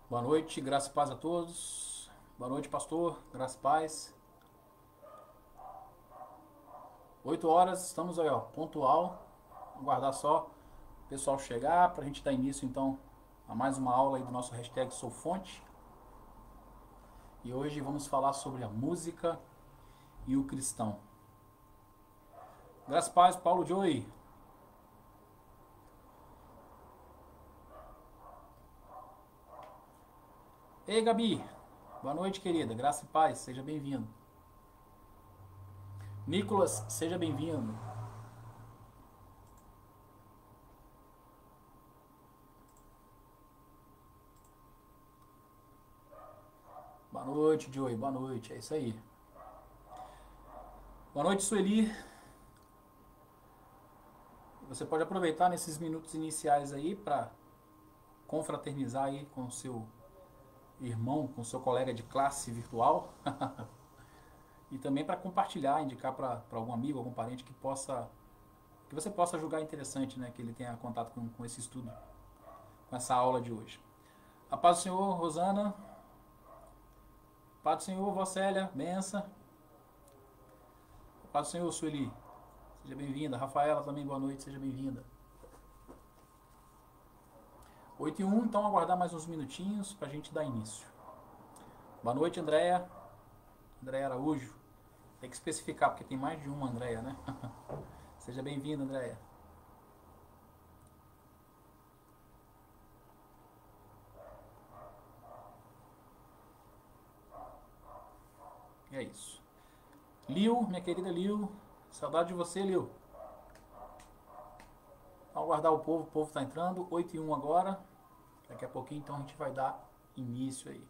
Boa noite, graça e paz a todos. Boa noite, pastor, graça e paz. 8 horas, estamos aí, ó, pontual. Aguardar só o pessoal chegar para a gente dar início então a mais uma aula aí do nosso hashtag Sou Fonte. E hoje vamos falar sobre a música e o cristão. Graça e paz, Paulo Joey. Ei, Gabi. Boa noite, querida. Graça e paz, seja bem-vindo. Nicolas, seja bem-vindo. Boa noite, Joey. Boa noite. É isso aí. Boa noite, Sueli. Você pode aproveitar nesses minutos iniciais aí para confraternizar aí com o seu irmão, com o seu colega de classe virtual e também para compartilhar, indicar para algum amigo, algum parente que você possa julgar interessante, né, que ele tenha contato com esse estudo, com essa aula de hoje. A paz do Senhor, Rosana. A paz do Senhor, Vocélia, benção. A paz do Senhor, Sueli. Seja bem-vinda. Rafaela também, boa noite, seja bem-vinda. 8h01, então aguardar mais uns minutinhos para a gente dar início. Boa noite, Andréia. Andréia Araújo. Tem que especificar, porque tem mais de uma Andréia, né? Seja bem-vinda, Andréia. E é isso. Lil, minha querida Lil. Saudade de você, Lil. Vamos aguardar o povo tá entrando. 8h01 agora. Daqui a pouquinho, então, a gente vai dar início aí.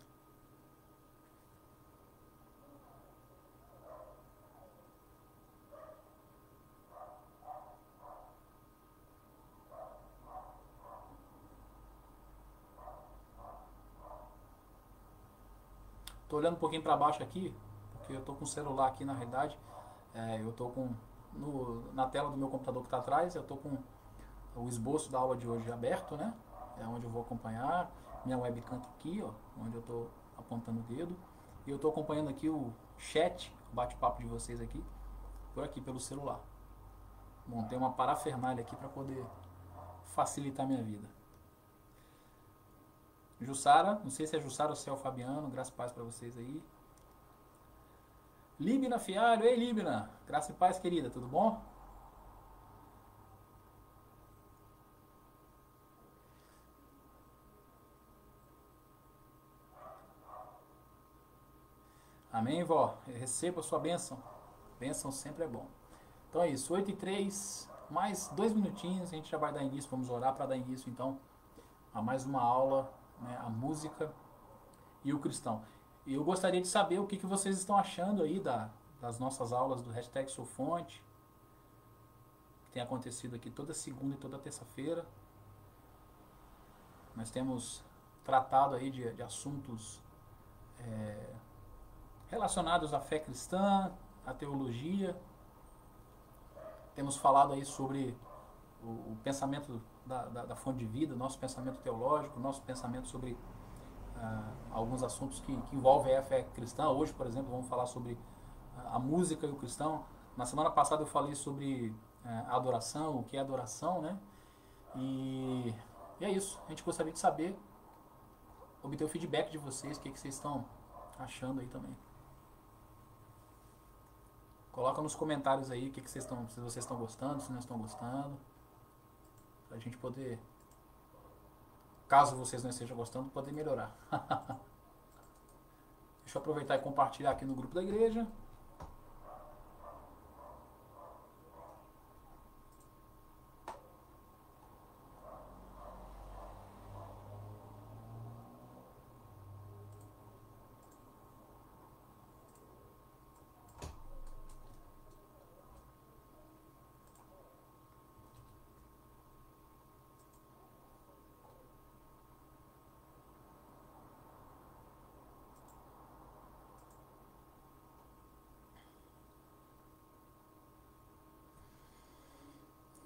Tô olhando um pouquinho para baixo aqui, porque eu tô com o celular aqui na realidade. Eu tô com na tela do meu computador que está atrás, eu tô com o esboço da aula de hoje aberto, né? É onde eu vou acompanhar. Minha webcam tá aqui, ó, onde eu tô apontando o dedo. E eu tô acompanhando aqui o chat, o bate-papo de vocês aqui, por aqui pelo celular. Montei uma parafernália aqui para poder facilitar minha vida. Jussara, não sei se é Jussara ou se é o Fabiano, graças e paz para vocês aí. Líbina Fialho, ei Líbina, graça e paz querida, tudo bom? Amém, vó? Receba a sua bênção. Bênção sempre é bom. Então é isso, 8h03, mais 2 minutinhos, a gente já vai dar início, vamos orar para dar início então a mais uma aula, né, a música e o cristão. E eu gostaria de saber o que vocês estão achando aí das nossas aulas do hashtag Sou Fonte, que tem acontecido aqui toda segunda e toda terça-feira. Nós temos tratado aí de assuntos relacionados à fé cristã, à teologia. Temos falado aí sobre o pensamento da fonte de vida, nosso pensamento teológico, nosso pensamento sobre alguns assuntos que envolvem a fé cristã. Hoje, por exemplo, vamos falar sobre a música e o cristão. Na semana passada eu falei sobre a adoração, o que é adoração, né? E é isso. A gente gostaria de saber, obter o feedback de vocês, o que vocês estão achando aí também. Coloca nos comentários aí o que vocês estão, se vocês estão gostando, se não estão gostando, pra gente poder, caso vocês não estejam gostando, poder melhorar. Deixa eu aproveitar e compartilhar aqui no grupo da igreja.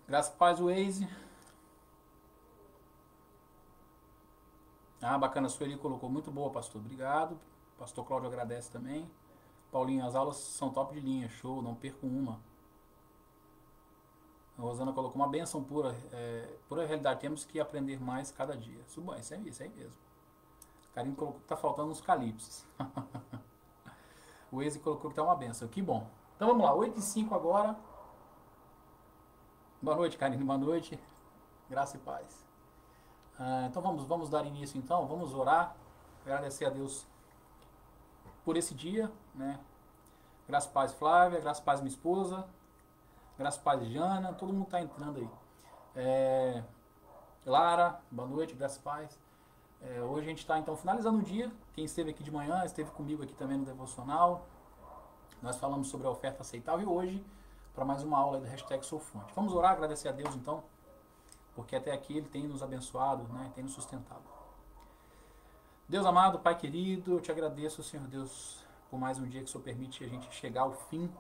Graças a paz, Waze. Ah, bacana, a Sueli colocou, muito boa, pastor, obrigado. Pastor Cláudio agradece também. Paulinho, as aulas são top de linha, show, não perco uma. A Rosana colocou uma benção pura, pura realidade, temos que aprender mais cada dia. Isso aí mesmo. Carinho colocou que tá faltando uns calipsos. O Eze colocou que tá uma benção, que bom. Então vamos lá, 8h05 agora. Boa noite, Karine, boa noite. Graça e paz. Então vamos dar início então, vamos orar, agradecer a Deus por esse dia, né? Graça e paz, Flávia, graça e paz, minha esposa, graça e paz, Jana, todo mundo está entrando aí. Lara, boa noite, graça e paz. Hoje a gente está então finalizando o dia. Quem esteve aqui de manhã, esteve comigo aqui também no devocional. Nós falamos sobre a oferta aceitável e hoje para mais uma aula do hashtag Sou Fonte. Vamos orar, agradecer a Deus então, porque até aqui Ele tem nos abençoado, né? Tem nos sustentado. Deus amado, Pai querido, eu te agradeço, Senhor Deus, por mais um dia que o Senhor permite a gente chegar ao fim.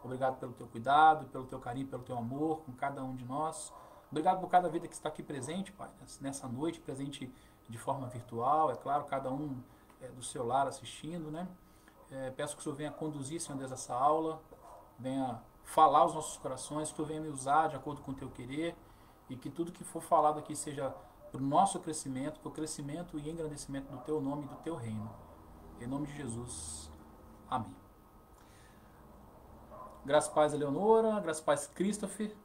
Obrigado pelo teu cuidado, pelo teu carinho, pelo teu amor com cada um de nós. Obrigado por cada vida que está aqui presente, Pai, nessa noite, presente de forma virtual, é claro, cada um do seu lar assistindo, né? Peço que o Senhor venha conduzir, Senhor Deus, essa aula, venha falar aos nossos corações, que tu venha me usar de acordo com o teu querer e que tudo que for falado aqui seja para o nosso crescimento, para o crescimento e engrandecimento do teu nome e do teu reino. Em nome de Jesus. Amém. Graças a paz, Eleonora. Graças a paz, Christopher.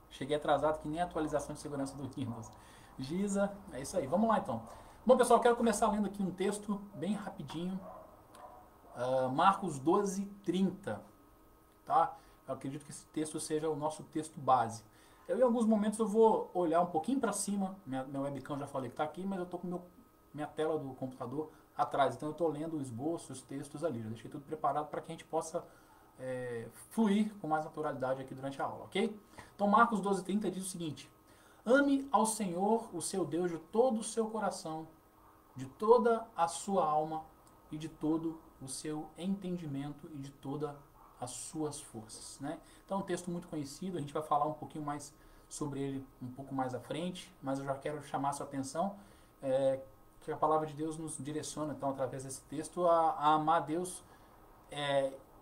Cheguei atrasado que nem a atualização de segurança do Windows. Giza, é isso aí. Vamos lá então. Bom, pessoal, eu quero começar lendo aqui um texto bem rapidinho. Marcos 12:30. Tá? Eu acredito que esse texto seja o nosso texto base. Em alguns momentos eu vou olhar um pouquinho para cima. Meu webcam já falei que está aqui, mas eu estou com minha tela do computador atrás. Então eu estou lendo o esboço, os textos ali. Já deixei tudo preparado para que a gente possa fluir com mais naturalidade aqui durante a aula, ok? Então Marcos 12:30 diz o seguinte: ame ao Senhor, o seu Deus, de todo o seu coração, de toda a sua alma e de todo o seu entendimento e de toda as suas forças, né? Então é um texto muito conhecido, a gente vai falar um pouquinho mais sobre ele um pouco mais à frente, mas eu já quero chamar a sua atenção que a palavra de Deus nos direciona, então, através desse texto, a amar a Deus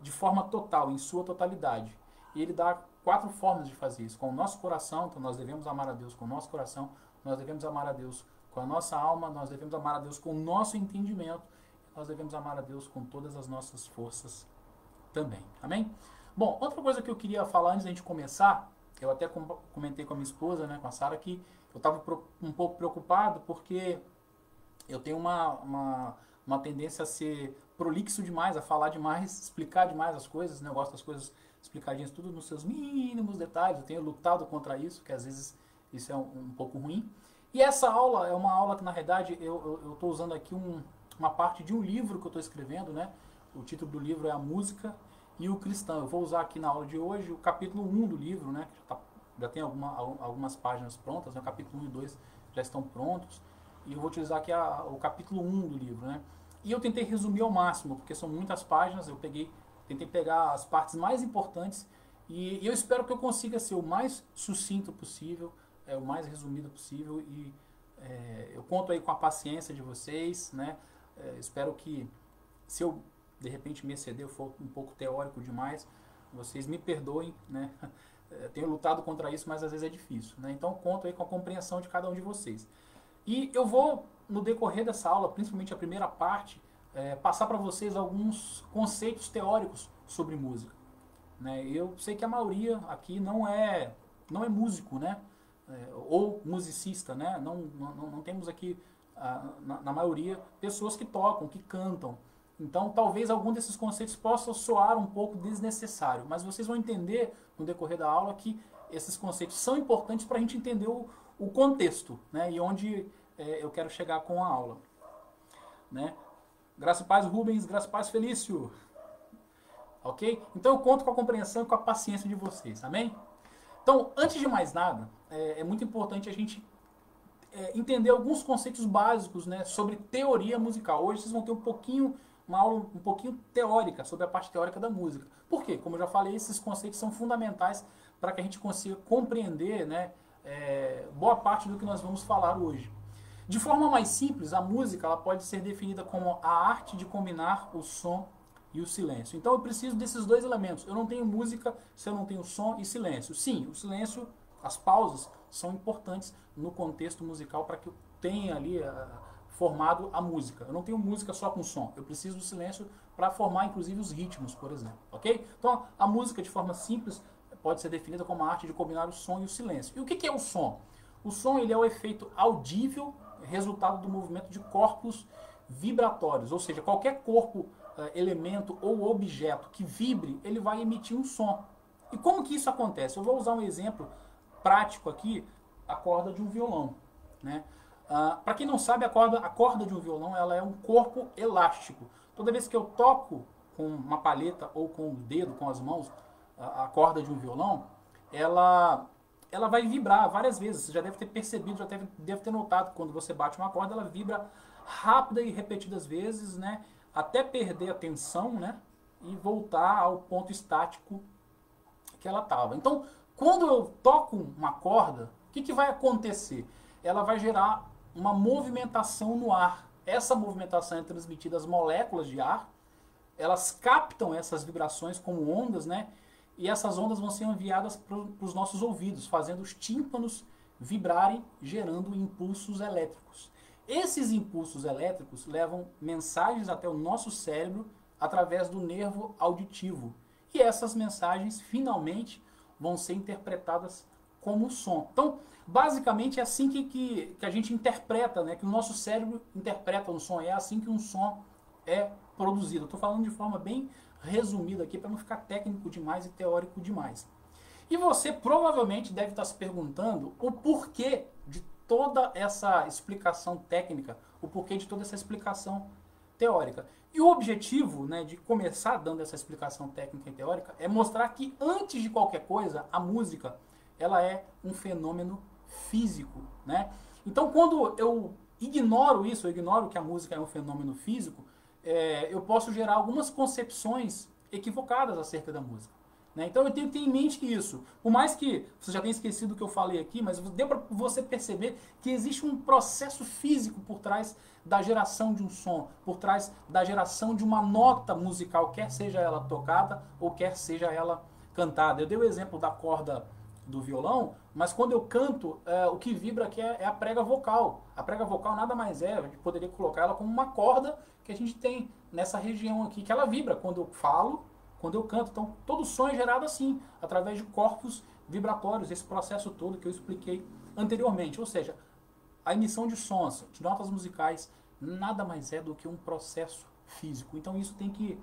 de forma total, em sua totalidade. E ele dá 4 formas de fazer isso. Com o nosso coração, então nós devemos amar a Deus com o nosso coração, nós devemos amar a Deus com a nossa alma, nós devemos amar a Deus com o nosso entendimento, nós devemos amar a Deus com todas as nossas forças também. Amém? Bom, outra coisa que eu queria falar antes da gente começar, eu até comentei com a minha esposa, né, com a Sara, que eu estava um pouco preocupado porque eu tenho uma tendência a ser prolixo demais, a falar demais, explicar demais as coisas, né? Eu gosto das coisas explicadinhas, tudo nos seus mínimos detalhes. Eu tenho lutado contra isso, que às vezes isso é um pouco ruim. E essa aula é uma aula que, na verdade, eu estou usando aqui uma parte de um livro que eu estou escrevendo, né? O título do livro é A Música e o Cristão. Eu vou usar aqui na aula de hoje o capítulo 1 do livro, né? Já tem algumas páginas prontas, né? O capítulo 1 e 2 já estão prontos. E eu vou utilizar aqui o capítulo 1 do livro, né? E eu tentei resumir ao máximo, porque são muitas páginas, tentei pegar as partes mais importantes e eu espero que eu consiga ser o mais sucinto possível, o mais resumido possível e eu conto aí com a paciência de vocês, né? Espero que, se eu de repente me exceder, eu for um pouco teórico demais, vocês me perdoem, né? Tenho lutado contra isso, mas às vezes é difícil, né? Então conto aí com a compreensão de cada um de vocês. E eu vou, no decorrer dessa aula, principalmente a primeira parte, passar para vocês alguns conceitos teóricos sobre música, né? Eu sei que a maioria aqui não é músico, né? Ou musicista, né? Não temos aqui, na maioria, pessoas que tocam, que cantam. Então, talvez algum desses conceitos possa soar um pouco desnecessário, mas vocês vão entender no decorrer da aula que esses conceitos são importantes para a gente entender o contexto, né? E onde eu quero chegar com a aula, né? Graça e paz, Rubens. Graça e paz, Felício. Ok? Então eu conto com a compreensão e com a paciência de vocês, amém? Então, antes de mais nada, é muito importante a gente entender alguns conceitos básicos, né, sobre teoria musical. Hoje vocês vão ter uma aula um pouquinho teórica, sobre a parte teórica da música. Por quê? Como eu já falei, esses conceitos são fundamentais para que a gente consiga compreender, né, boa parte do que nós vamos falar hoje. De forma mais simples, a música ela pode ser definida como a arte de combinar o som e o silêncio. Então eu preciso desses dois elementos. Eu não tenho música se eu não tenho som e silêncio. Sim, o silêncio, as pausas são importantes no contexto musical para que eu tenha ali formado a música. Eu não tenho música só com som. Eu preciso do silêncio para formar inclusive os ritmos, por exemplo. Ok? Então a música de forma simples pode ser definida como a arte de combinar o som e o silêncio. E o que é o som? O som ele é o efeito audível resultado do movimento de corpos vibratórios, ou seja, qualquer corpo, elemento ou objeto que vibre, ele vai emitir um som. E como que isso acontece? Eu vou usar um exemplo prático aqui, a corda de um violão, né? Para quem não sabe, a corda de um violão ela é um corpo elástico. Toda vez que eu toco com uma palheta ou com o dedo, com as mãos, a corda de um violão, ela vai vibrar várias vezes. Você já deve ter percebido, já deve ter notado que quando você bate uma corda, ela vibra rápida e repetidas vezes, né? Até perder a tensão, né? E voltar ao ponto estático que ela estava. Então, quando eu toco uma corda, o que vai acontecer? Ela vai gerar uma movimentação no ar. Essa movimentação é transmitida às moléculas de ar, elas captam essas vibrações como ondas, né? E essas ondas vão ser enviadas para os nossos ouvidos, fazendo os tímpanos vibrarem, gerando impulsos elétricos. Esses impulsos elétricos levam mensagens até o nosso cérebro através do nervo auditivo. E essas mensagens, finalmente, vão ser interpretadas como som. Então, basicamente, é assim que a gente interpreta, né? Que o nosso cérebro interpreta um som. É assim que um som é produzido. Estou falando de forma bem resumida aqui para não ficar técnico demais e teórico demais. E você provavelmente deve estar se perguntando o porquê de toda essa explicação técnica, o porquê de toda essa explicação teórica. E o objetivo, né, de começar dando essa explicação técnica e teórica é mostrar que, antes de qualquer coisa, a música ela é um fenômeno físico, né? Então, quando eu ignoro isso, eu ignoro que a música é um fenômeno físico, eu posso gerar algumas concepções equivocadas acerca da música, né? Então eu tenho que ter em mente isso. Por mais que você já tenha esquecido o que eu falei aqui, mas deu para você perceber que existe um processo físico por trás da geração de um som, por trás da geração de uma nota musical, quer seja ela tocada ou quer seja ela cantada. Eu dei o exemplo da corda do violão, mas quando eu canto, o que vibra aqui é a prega vocal. A prega vocal nada mais a gente poderia colocar ela como uma corda que a gente tem nessa região aqui, que ela vibra quando eu falo, quando eu canto. Então, todo som é gerado assim, através de corpos vibratórios, esse processo todo que eu expliquei anteriormente. Ou seja, a emissão de sons, de notas musicais, nada mais é do que um processo físico. Então, isso tem que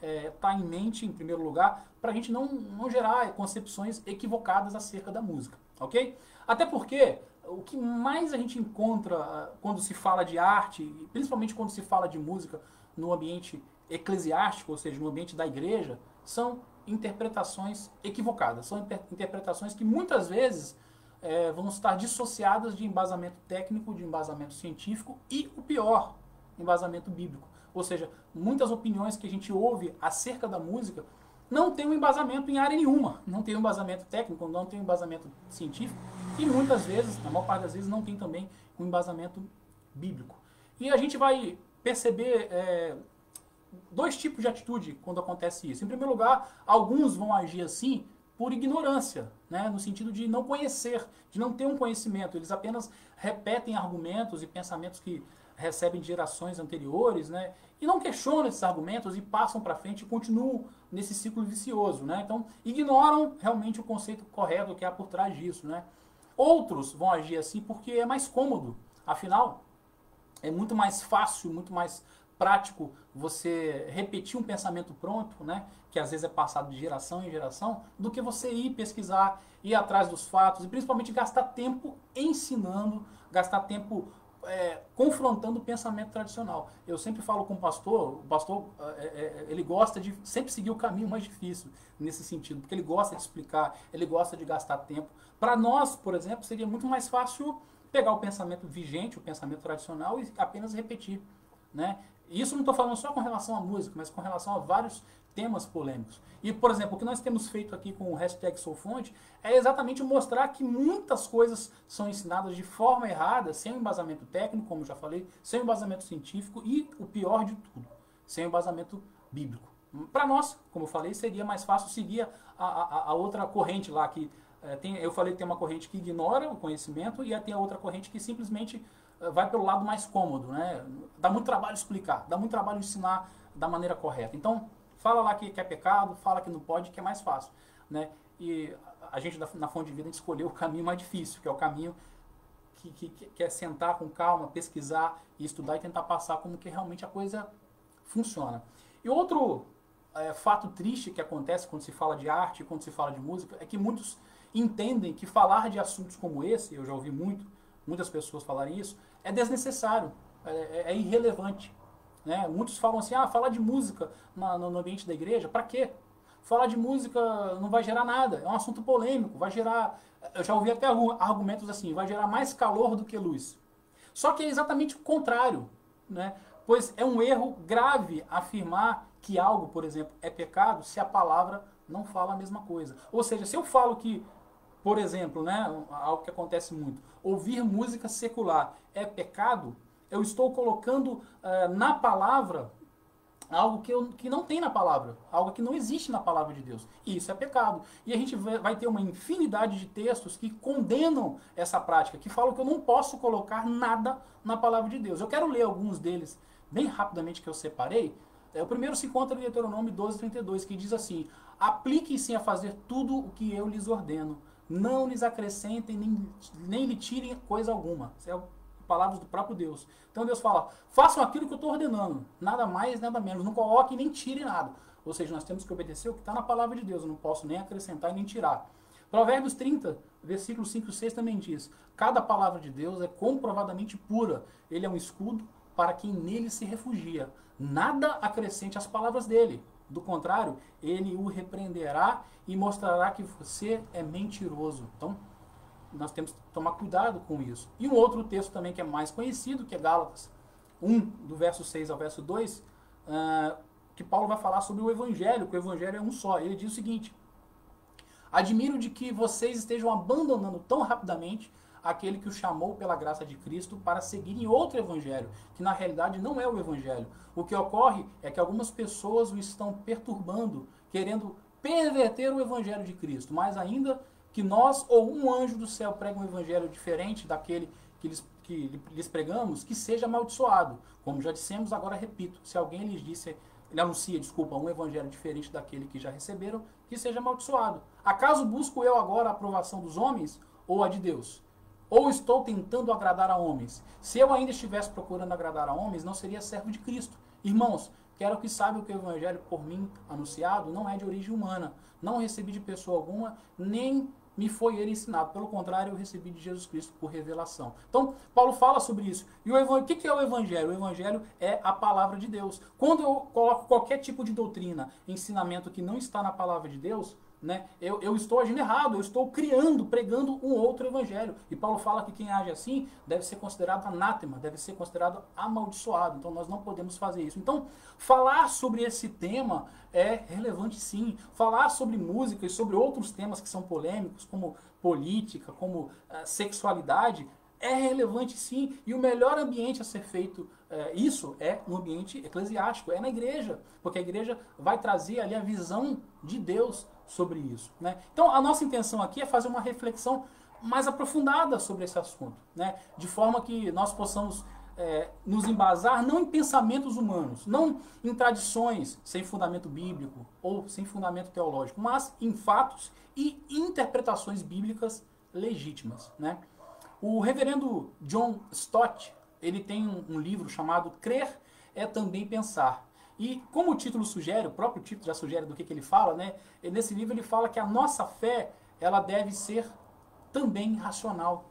estar em mente, em primeiro lugar, para a gente não gerar concepções equivocadas acerca da música, ok? Até porque o que mais a gente encontra quando se fala de arte, principalmente quando se fala de música no ambiente eclesiástico, ou seja, no ambiente da igreja, são interpretações equivocadas, são interpretações que muitas vezes vão estar dissociadas de embasamento técnico, de embasamento científico e, o pior, embasamento bíblico. Ou seja, muitas opiniões que a gente ouve acerca da música não tem um embasamento em área nenhuma, não tem um embasamento técnico, não tem um embasamento científico e muitas vezes, na maior parte das vezes, não tem também um embasamento bíblico. E a gente vai perceber dois tipos de atitude quando acontece isso. Em primeiro lugar, alguns vão agir assim por ignorância, né? No sentido de não conhecer, de não ter um conhecimento. Eles apenas repetem argumentos e pensamentos que recebem de gerações anteriores, né? E não questionam esses argumentos e passam para frente e continuam nesse ciclo vicioso, né? Então, ignoram realmente o conceito correto que há por trás disso, né? Outros vão agir assim porque é mais cômodo. Afinal, é muito mais fácil, muito mais prático você repetir um pensamento pronto, né, que às vezes é passado de geração em geração, do que você ir pesquisar, ir atrás dos fatos e principalmente gastar tempo ensinando, gastar tempo confrontando o pensamento tradicional. Eu sempre falo com o pastor ele gosta de sempre seguir o caminho mais difícil nesse sentido, porque ele gosta de explicar, ele gosta de gastar tempo. Para nós, por exemplo, seria muito mais fácil pegar o pensamento vigente, o pensamento tradicional e apenas repetir né? E isso não estou falando só com relação à música, mas com relação a vários temas polêmicos. E, por exemplo, o que nós temos feito aqui com o hashtag SouFonte é exatamente mostrar que muitas coisas são ensinadas de forma errada, sem embasamento técnico, como eu já falei, sem embasamento científico e, o pior de tudo, sem embasamento bíblico. Para nós, como eu falei, seria mais fácil seguir a outra corrente lá, que eu falei que tem uma corrente que ignora o conhecimento e tem a outra corrente que simplesmente vai pelo lado mais cômodo, né? Dá muito trabalho explicar, dá muito trabalho ensinar da maneira correta. Então, fala lá que é pecado, fala que não pode, que é mais fácil, né? E a gente na Fonte de Vida a gente escolheu o caminho mais difícil, que é o caminho que é sentar com calma, pesquisar e estudar e tentar passar como que realmente a coisa funciona. E outro fato triste que acontece quando se fala de arte, quando se fala de música, é que muitos entendem que falar de assuntos como esse, eu já ouvi muitas pessoas falarem isso, é desnecessário, é irrelevante. Né? Muitos falam assim, falar de música no ambiente da igreja, para quê? Falar de música não vai gerar nada, é um assunto polêmico, vai gerar, eu já ouvi até argumentos assim, vai gerar mais calor do que luz. Só que é exatamente o contrário, né? Pois é um erro grave afirmar que algo, por exemplo, é pecado se a palavra não fala a mesma coisa. Ou seja, se eu falo que, por exemplo, né, algo que acontece muito, ouvir música secular é pecado, eu estou colocando na palavra algo que não tem na palavra, algo que não existe na palavra de Deus. E isso é pecado. E a gente vai ter uma infinidade de textos que condenam essa prática, que falam que eu não posso colocar nada na palavra de Deus. Eu quero ler alguns deles bem rapidamente que eu separei. O primeiro se encontra em Deuteronômio 12:32, que diz assim: apliquem-se a fazer tudo o que eu lhes ordeno. Não lhes acrescentem, nem lhe tirem coisa alguma. Isso é palavras do próprio Deus. Então Deus fala, façam aquilo que eu estou ordenando. Nada mais, nada menos. Não coloquem nem tirem nada. Ou seja, nós temos que obedecer o que está na palavra de Deus. Eu não posso nem acrescentar e nem tirar. Provérbios 30, versículos 5 e 6 também diz, cada palavra de Deus é comprovadamente pura. Ele é um escudo para quem nele se refugia. Nada acrescente às palavras dele. Do contrário, ele o repreenderá e mostrará que você é mentiroso. Então, nós temos que tomar cuidado com isso. E um outro texto também que é mais conhecido, que é Gálatas 1, do verso 6 ao verso 2, que Paulo vai falar sobre o Evangelho, que o Evangelho é um só. Ele diz o seguinte, admiro de que vocês estejam abandonando tão rapidamente aquele que os chamou pela graça de Cristo para seguirem outro Evangelho, que na realidade não é o Evangelho. O que ocorre é que algumas pessoas o estão perturbando, querendo perverter o Evangelho de Cristo, mas ainda que nós ou um anjo do céu pregue um evangelho diferente daquele que lhes pregamos, que seja amaldiçoado. Como já dissemos, agora repito, se alguém lhe anuncia, um evangelho diferente daquele que já receberam, que seja amaldiçoado. Acaso busco eu agora a aprovação dos homens ou a de Deus? Ou estou tentando agradar a homens? Se eu ainda estivesse procurando agradar a homens, não seria servo de Cristo. Irmãos, quero que saibam que o evangelho por mim anunciado não é de origem humana. Não recebi de pessoa alguma, nem me foi ele ensinado. Pelo contrário, eu recebi de Jesus Cristo por revelação. Então, Paulo fala sobre isso. E o que é o Evangelho? O Evangelho é a palavra de Deus. Quando eu coloco qualquer tipo de doutrina, ensinamento que não está na palavra de Deus, né, eu estou agindo errado, eu estou pregando um outro evangelho. E Paulo fala que quem age assim deve ser considerado anátema, deve ser considerado amaldiçoado. Então nós não podemos fazer isso. Então, falar sobre esse tema é relevante sim. Falar sobre música e sobre outros temas que são polêmicos, como política, como sexualidade, é relevante sim, e o melhor ambiente a ser feito isso é no ambiente eclesiástico, é na igreja, porque a igreja vai trazer ali a visão de Deus sobre isso. Né? Então a nossa intenção aqui é fazer uma reflexão mais aprofundada sobre esse assunto, né? De forma que nós possamos nos embasar não em pensamentos humanos, não em tradições sem fundamento bíblico ou sem fundamento teológico, mas em fatos e interpretações bíblicas legítimas. Né? O reverendo John Stott, ele tem um livro chamado Crer é Também Pensar. E como o título sugere, o próprio título já sugere do que ele fala, né? E nesse livro ele fala que a nossa fé, ela deve ser também racional,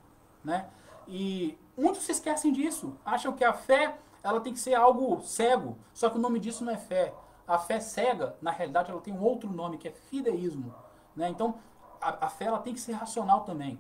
né? E muitos se esquecem disso, acham que a fé, ela tem que ser algo cego, só que o nome disso não é fé. A fé cega, na realidade, ela tem um outro nome, que é fideísmo, né? Então, a fé, ela tem que ser racional também.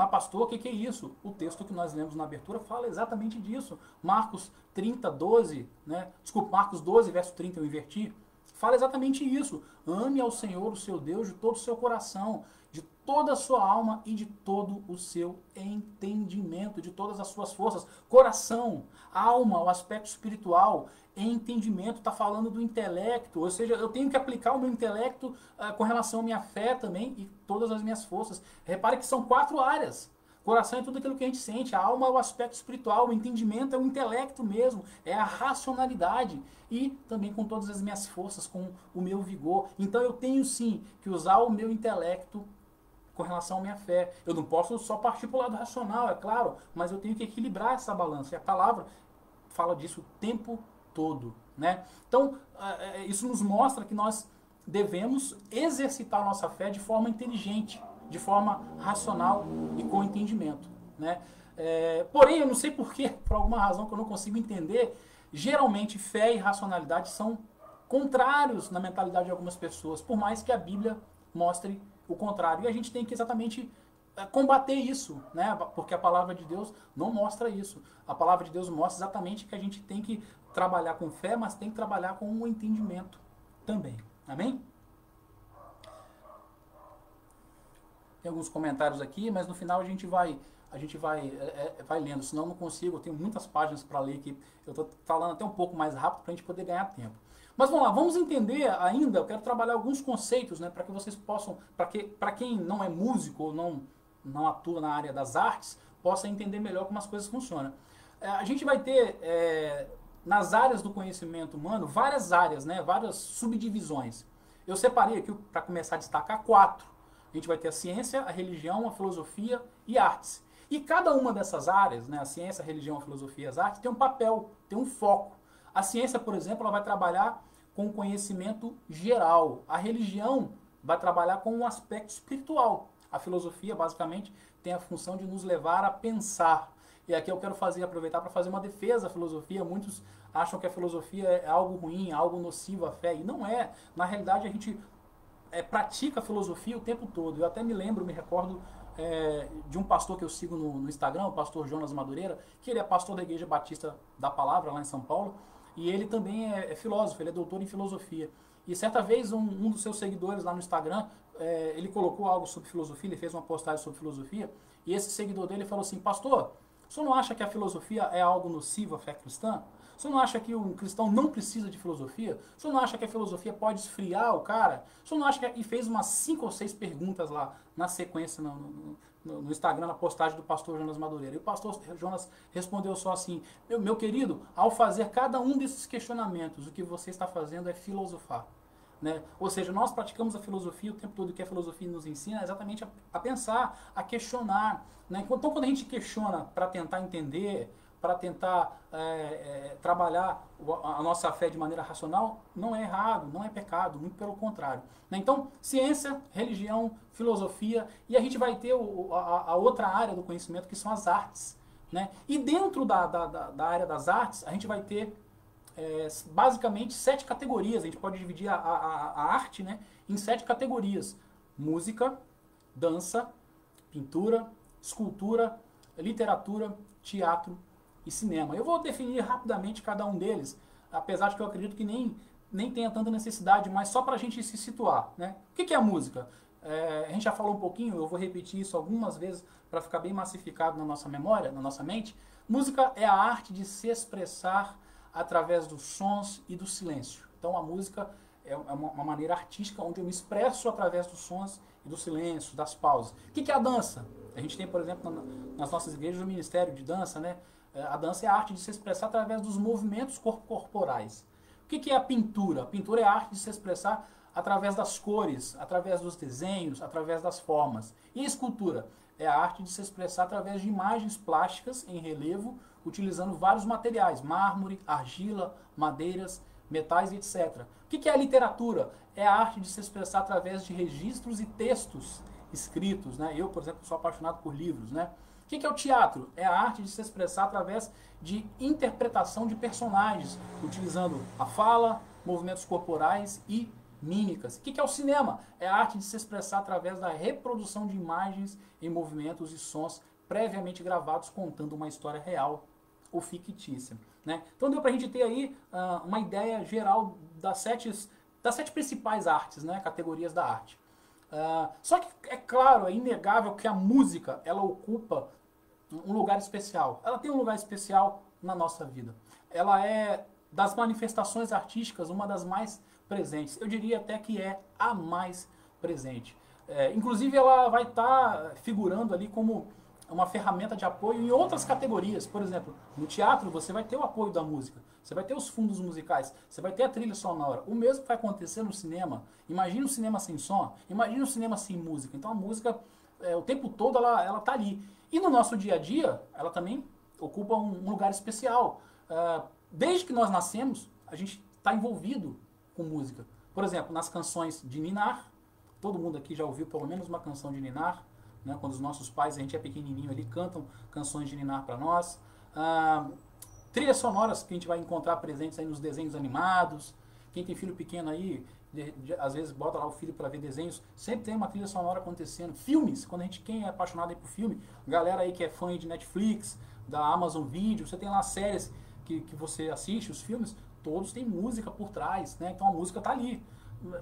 Mas pastor, o que é isso? O texto que nós lemos na abertura fala exatamente disso. Marcos 30, 12, né? Desculpa, Marcos 12, verso 30, eu inverti. Fala exatamente isso. Ame ao Senhor, o seu Deus, de todo o seu coração, de toda a sua alma e de todo o seu entendimento, de todas as suas forças. Coração, alma, o aspecto espiritual, entendimento, está falando do intelecto. Ou seja, eu tenho que aplicar o meu intelecto com relação à minha fé também e todas as minhas forças. Repare que são 4 áreas. Coração é tudo aquilo que a gente sente, a alma é o aspecto espiritual, o entendimento é o intelecto mesmo, é a racionalidade e também com todas as minhas forças, com o meu vigor. Então eu tenho sim que usar o meu intelecto com relação à minha fé. Eu não posso só partir para o lado racional, é claro, mas eu tenho que equilibrar essa balança. E a palavra fala disso o tempo todo, né? Então isso nos mostra que nós devemos exercitar a nossa fé de forma inteligente, de forma racional e com entendimento, né? Porém, eu não sei porquê, por alguma razão que eu não consigo entender, geralmente fé e racionalidade são contrários na mentalidade de algumas pessoas, por mais que a Bíblia mostre o contrário. E a gente tem que exatamente combater isso, né? Porque a palavra de Deus não mostra isso. A palavra de Deus mostra exatamente que a gente tem que trabalhar com fé, mas tem que trabalhar com o entendimento também. Amém? Tem alguns comentários aqui, mas no final a gente vai lendo, senão eu não consigo, eu tenho muitas páginas para ler aqui, eu estou falando até um pouco mais rápido para a gente poder ganhar tempo. Mas vamos lá, vamos entender ainda, eu quero trabalhar alguns conceitos, né, para que vocês possam, para quem não é músico ou não atua na área das artes, possa entender melhor como as coisas funcionam. A gente vai ter, nas áreas do conhecimento humano, várias áreas, né, várias subdivisões. Eu separei aqui, para começar a destacar, 4. A gente vai ter a ciência, a religião, a filosofia e artes. E cada uma dessas áreas, né, a ciência, a religião, a filosofia e as artes, tem um papel, tem um foco. A ciência, por exemplo, ela vai trabalhar com o conhecimento geral. A religião vai trabalhar com um aspecto espiritual. A filosofia, basicamente, tem a função de nos levar a pensar. E aqui eu quero aproveitar para fazer uma defesa à filosofia. Muitos acham que a filosofia é algo ruim, algo nocivo à fé. E não é. Na realidade, a gente pratica a filosofia o tempo todo. Eu até me recordo de um pastor que eu sigo no Instagram, o pastor Jonas Madureira, que ele é pastor da Igreja Batista da Palavra, lá em São Paulo, e ele também é filósofo, ele é doutor em filosofia. E certa vez um dos seus seguidores lá no Instagram, ele colocou algo sobre filosofia, ele fez uma postagem sobre filosofia, e esse seguidor dele falou assim: pastor, o senhor não acha que a filosofia é algo nocivo à fé cristã? O senhor não acha que um cristão não precisa de filosofia? O senhor não acha que a filosofia pode esfriar o cara? O senhor não acha que... E fez umas 5 ou 6 perguntas lá, na sequência, no Instagram, na postagem do pastor Jonas Madureira. E o pastor Jonas respondeu só assim: meu querido, ao fazer cada um desses questionamentos, o que você está fazendo é filosofar. Né? Ou seja, nós praticamos a filosofia o tempo todo, que a filosofia nos ensina é exatamente a pensar, a questionar. Né? Então, quando a gente questiona para tentar entender, para tentar trabalhar a nossa fé de maneira racional, não é errado, não é pecado, muito pelo contrário. Né? Então, ciência, religião, filosofia, e a gente vai ter a outra área do conhecimento, que são as artes. Né? E dentro da área das artes, a gente vai ter basicamente 7 categorias. A gente pode dividir a arte, né, em 7 categorias: música, dança, pintura, escultura, literatura, teatro e cinema. Eu vou definir rapidamente cada um deles, apesar de que eu acredito que nem tenha tanta necessidade, mas só para a gente se situar. Né? O que é a música? A gente já falou um pouquinho, eu vou repetir isso algumas vezes para ficar bem massificado na nossa memória, na nossa mente. Música é a arte de se expressar através dos sons e do silêncio. Então a música é uma maneira artística onde eu me expresso através dos sons e do silêncio, das pausas. O que é a dança? A gente tem, por exemplo, nas nossas igrejas o Ministério de Dança, né? A dança é a arte de se expressar através dos movimentos corporais. O que é a pintura? A pintura é a arte de se expressar através das cores, através dos desenhos, através das formas. E a escultura é a arte de se expressar através de imagens plásticas em relevo, utilizando vários materiais: mármore, argila, madeiras, metais e etc. O que é a literatura? É a arte de se expressar através de registros e textos escritos. Né? Eu, por exemplo, sou apaixonado por livros. Né? O que é o teatro? É a arte de se expressar através de interpretação de personagens, utilizando a fala, movimentos corporais e mímicas. O que é o cinema? É a arte de se expressar através da reprodução de imagens em movimentos e sons previamente gravados contando uma história real ou fictícia. Né? Então deu para a gente ter aí uma ideia geral das sete principais artes, né? Categorias da arte. Só que é claro, é inegável que a música ela ocupa um lugar especial. Ela tem um lugar especial na nossa vida. Ela é, das manifestações artísticas, uma das mais presentes. Eu diria até que é a mais presente. Inclusive, ela vai estar figurando ali como uma ferramenta de apoio em outras categorias. Por exemplo, no teatro você vai ter o apoio da música, você vai ter os fundos musicais, você vai ter a trilha sonora. O mesmo vai acontecer no cinema. Imagina um cinema sem som, imagina um cinema sem música. Então a música, o tempo todo, ela está ali. E no nosso dia a dia, ela também ocupa um lugar especial. Desde que nós nascemos, a gente está envolvido com música. Por exemplo, nas canções de ninar, todo mundo aqui já ouviu pelo menos uma canção de ninar, né? Quando os nossos pais, a gente é pequenininho ali, cantam canções de ninar para nós. Trilhas sonoras que a gente vai encontrar presentes aí nos desenhos animados. Quem tem filho pequeno aí, às vezes bota lá o filho para ver desenhos, sempre tem uma trilha sonora acontecendo. Filmes, quem é apaixonado aí por filme, galera aí que é fã de Netflix, da Amazon Video, você tem lá séries que você assiste, os filmes, todos têm música por trás, né? Então a música está ali.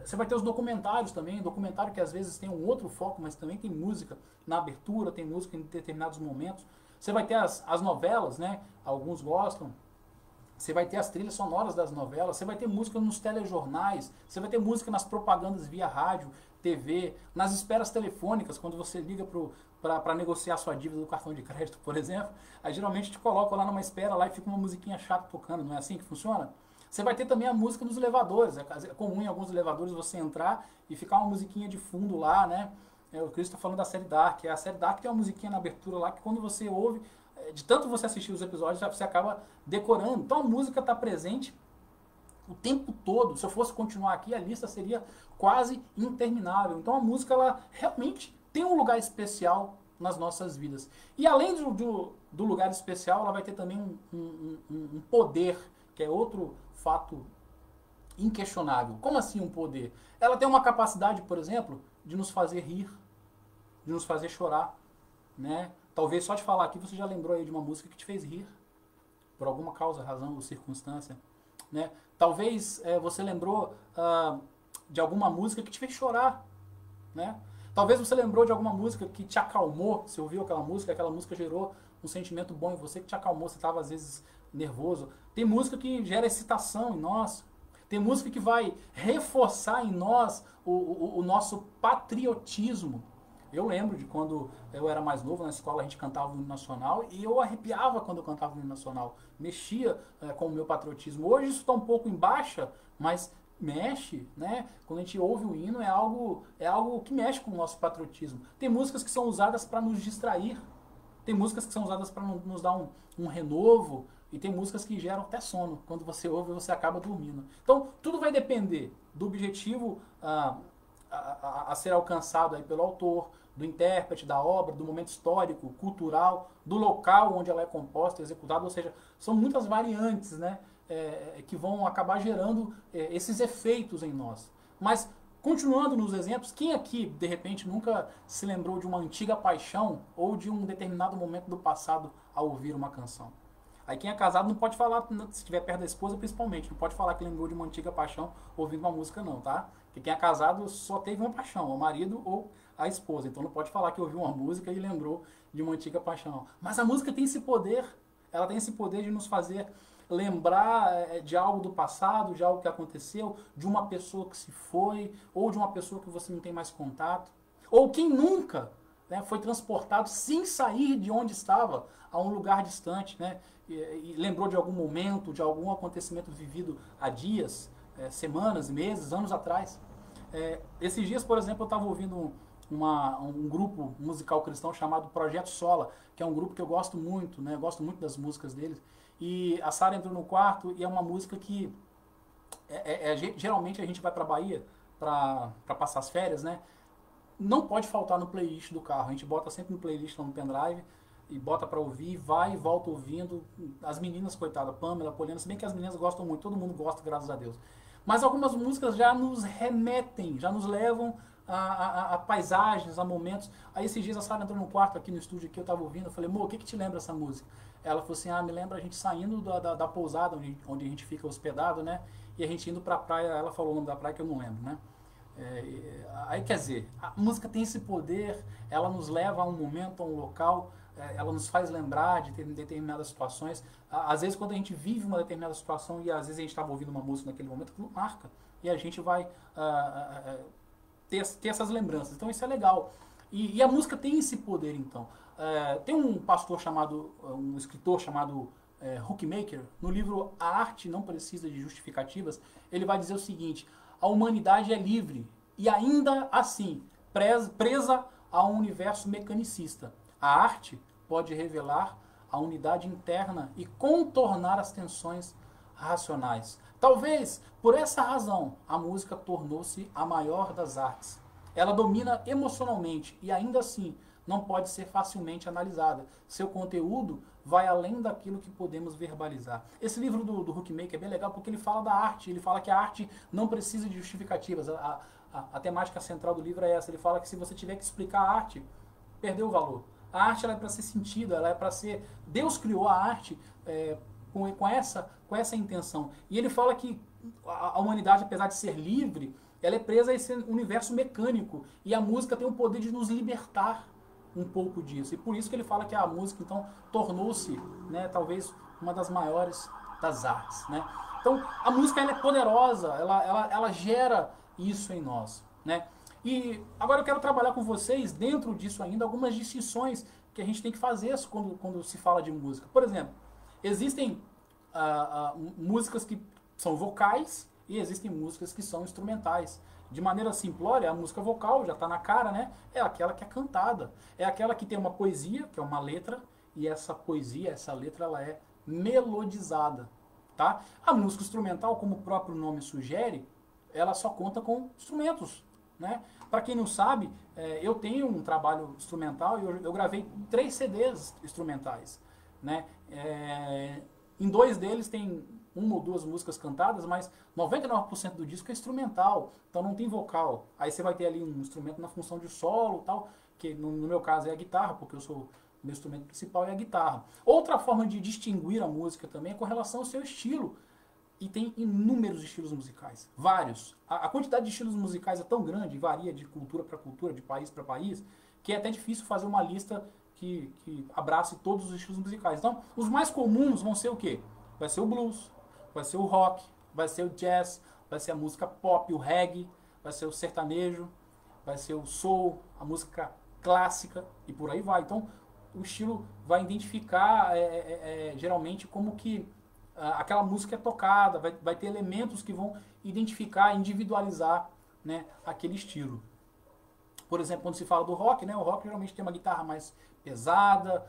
Você vai ter os documentários também, documentário que às vezes tem um outro foco, mas também tem música na abertura, tem música em determinados momentos. Você vai ter as novelas, né? Alguns gostam. Você vai ter as trilhas sonoras das novelas, você vai ter música nos telejornais, você vai ter música nas propagandas via rádio, TV, nas esperas telefônicas, quando você liga para negociar sua dívida do cartão de crédito, por exemplo. Aí geralmente te colocam lá numa espera lá e fica uma musiquinha chata tocando, não é assim que funciona? Você vai ter também a música nos elevadores. É comum em alguns elevadores você entrar e ficar uma musiquinha de fundo lá, né? O Cristo está falando da série Dark. A série Dark tem uma musiquinha na abertura lá que quando você ouve, de tanto você assistir os episódios, você acaba decorando. Então a música está presente o tempo todo. Se eu fosse continuar aqui, a lista seria quase interminável. Então a música, ela realmente tem um lugar especial nas nossas vidas. E além do lugar especial, ela vai ter também um poder, que é outro fato inquestionável. Como assim um poder? Ela tem uma capacidade, por exemplo, de nos fazer rir, de nos fazer chorar, né? Talvez só de falar aqui você já lembrou aí de uma música que te fez rir, por alguma causa, razão ou circunstância, né? Talvez você lembrou de alguma música que te fez chorar, né? Talvez você lembrou de alguma música que te acalmou, você ouviu aquela música gerou um sentimento bom em você, que te acalmou, você estava às vezes nervoso. Tem música que gera excitação em nós. Tem música que vai reforçar em nós o nosso patriotismo. Eu lembro de quando eu era mais novo, na escola a gente cantava o hino nacional e eu arrepiava quando eu cantava o hino nacional. Mexia com o meu patriotismo. Hoje isso está um pouco em baixa, mas mexe, né? Quando a gente ouve o hino é algo que mexe com o nosso patriotismo. Tem músicas que são usadas para nos distrair. Tem músicas que são usadas para nos dar um renovo. E tem músicas que geram até sono. Quando você ouve, você acaba dormindo. Então, tudo vai depender do objetivo a ser alcançado aí pelo autor, do intérprete da obra, do momento histórico, cultural, do local onde ela é composta, executada. Ou seja, são muitas variantes, né, que vão acabar gerando esses efeitos em nós. Mas, continuando nos exemplos, quem aqui, de repente, nunca se lembrou de uma antiga paixão ou de um determinado momento do passado ao ouvir uma canção? Aí quem é casado não pode falar, se estiver perto da esposa principalmente, não pode falar que lembrou de uma antiga paixão ouvindo uma música não, tá? Porque quem é casado só teve uma paixão, o marido ou a esposa. Então não pode falar que ouviu uma música e lembrou de uma antiga paixão. Mas a música tem esse poder, ela tem esse poder de nos fazer lembrar de algo do passado, de algo que aconteceu, de uma pessoa que se foi, ou de uma pessoa que você não tem mais contato. Ou quem nunca, né, foi transportado sem sair de onde estava a um lugar distante, né? E lembrou de algum momento, de algum acontecimento vivido há dias, semanas, meses, anos atrás. Esses dias, por exemplo, eu estava ouvindo um grupo musical cristão chamado Projeto Sola, que é um grupo que eu gosto muito, né? Eu gosto muito das músicas deles. E a Sara entrou no quarto e é uma música que geralmente a gente vai para a Bahia para passar as férias, né? Não pode faltar no playlist do carro. A gente bota sempre no playlist lá no pendrive e bota pra ouvir, vai e volta ouvindo. As meninas, coitada, Pamela, Poliana, se bem que as meninas gostam muito, todo mundo gosta, graças a Deus. Mas algumas músicas já nos remetem, já nos levam a paisagens, a momentos. Aí esses dias a Sara entrou no quarto aqui no estúdio que eu estava ouvindo, eu falei, amor, o que te lembra essa música? Ela falou assim, me lembra a gente saindo da pousada onde a gente fica hospedado, né? E a gente indo pra praia, ela falou o nome da praia que eu não lembro, né? Aí quer dizer, a música tem esse poder, ela nos leva a um momento, a um local, ela nos faz lembrar de determinadas situações. Às vezes quando a gente vive uma determinada situação e às vezes a gente estava ouvindo uma música naquele momento, aquilo marca. E a gente vai ter essas lembranças. Então isso é legal. E a música tem esse poder então. Tem um pastor chamado, um escritor chamado Huckmacher, no livro A Arte Não Precisa de Justificativas, ele vai dizer o seguinte: a humanidade é livre e ainda assim presa a um universo mecanicista. A arte pode revelar a unidade interna e contornar as tensões racionais. Talvez por essa razão a música tornou-se a maior das artes. Ela domina emocionalmente e ainda assim não pode ser facilmente analisada. Seu conteúdo vai além daquilo que podemos verbalizar. Esse livro do Huckmacher é bem legal porque ele fala da arte, ele fala que a arte não precisa de justificativas. A temática central do livro é essa, ele fala que se você tiver que explicar a arte, perdeu o valor. A arte ela é para ser sentida, ela é para ser... Deus criou a arte com essa intenção. E ele fala que a humanidade, apesar de ser livre, ela é presa a esse universo mecânico. E a música tem o poder de nos libertar um pouco disso. E por isso que ele fala que a música, então, tornou-se, né, talvez, uma das maiores das artes. Né? Então, a música ela é poderosa, ela gera isso em nós. Né? E agora eu quero trabalhar com vocês, dentro disso ainda, algumas distinções que a gente tem que fazer quando se fala de música. Por exemplo, existem músicas que são vocais e existem músicas que são instrumentais. De maneira simplória, a música vocal, já está na cara, né? É aquela que é cantada. É aquela que tem uma poesia, que é uma letra, e essa poesia, essa letra, ela é melodizada. Tá? A música instrumental, como o próprio nome sugere, ela só conta com instrumentos. Né? Para quem não sabe, eu tenho um trabalho instrumental e eu gravei 3 CDs instrumentais. Né? Em 2 deles tem 1 ou 2 músicas cantadas, mas 99% do disco é instrumental, então não tem vocal. Aí você vai ter ali um instrumento na função de solo, tal, que no meu caso é a guitarra, porque meu instrumento principal é a guitarra. Outra forma de distinguir a música também é com relação ao seu estilo. E tem inúmeros estilos musicais, vários. A quantidade de estilos musicais é tão grande, varia de cultura para cultura, de país para país, que é até difícil fazer uma lista que abrace todos os estilos musicais. Então, os mais comuns vão ser o quê? Vai ser o blues, vai ser o rock, vai ser o jazz, vai ser a música pop, o reggae, vai ser o sertanejo, vai ser o soul, a música clássica e por aí vai. Então, o estilo vai identificar geralmente como que aquela música é tocada, vai ter elementos que vão identificar, individualizar, né, aquele estilo. Por exemplo, quando se fala do rock, né, o rock geralmente tem uma guitarra mais pesada,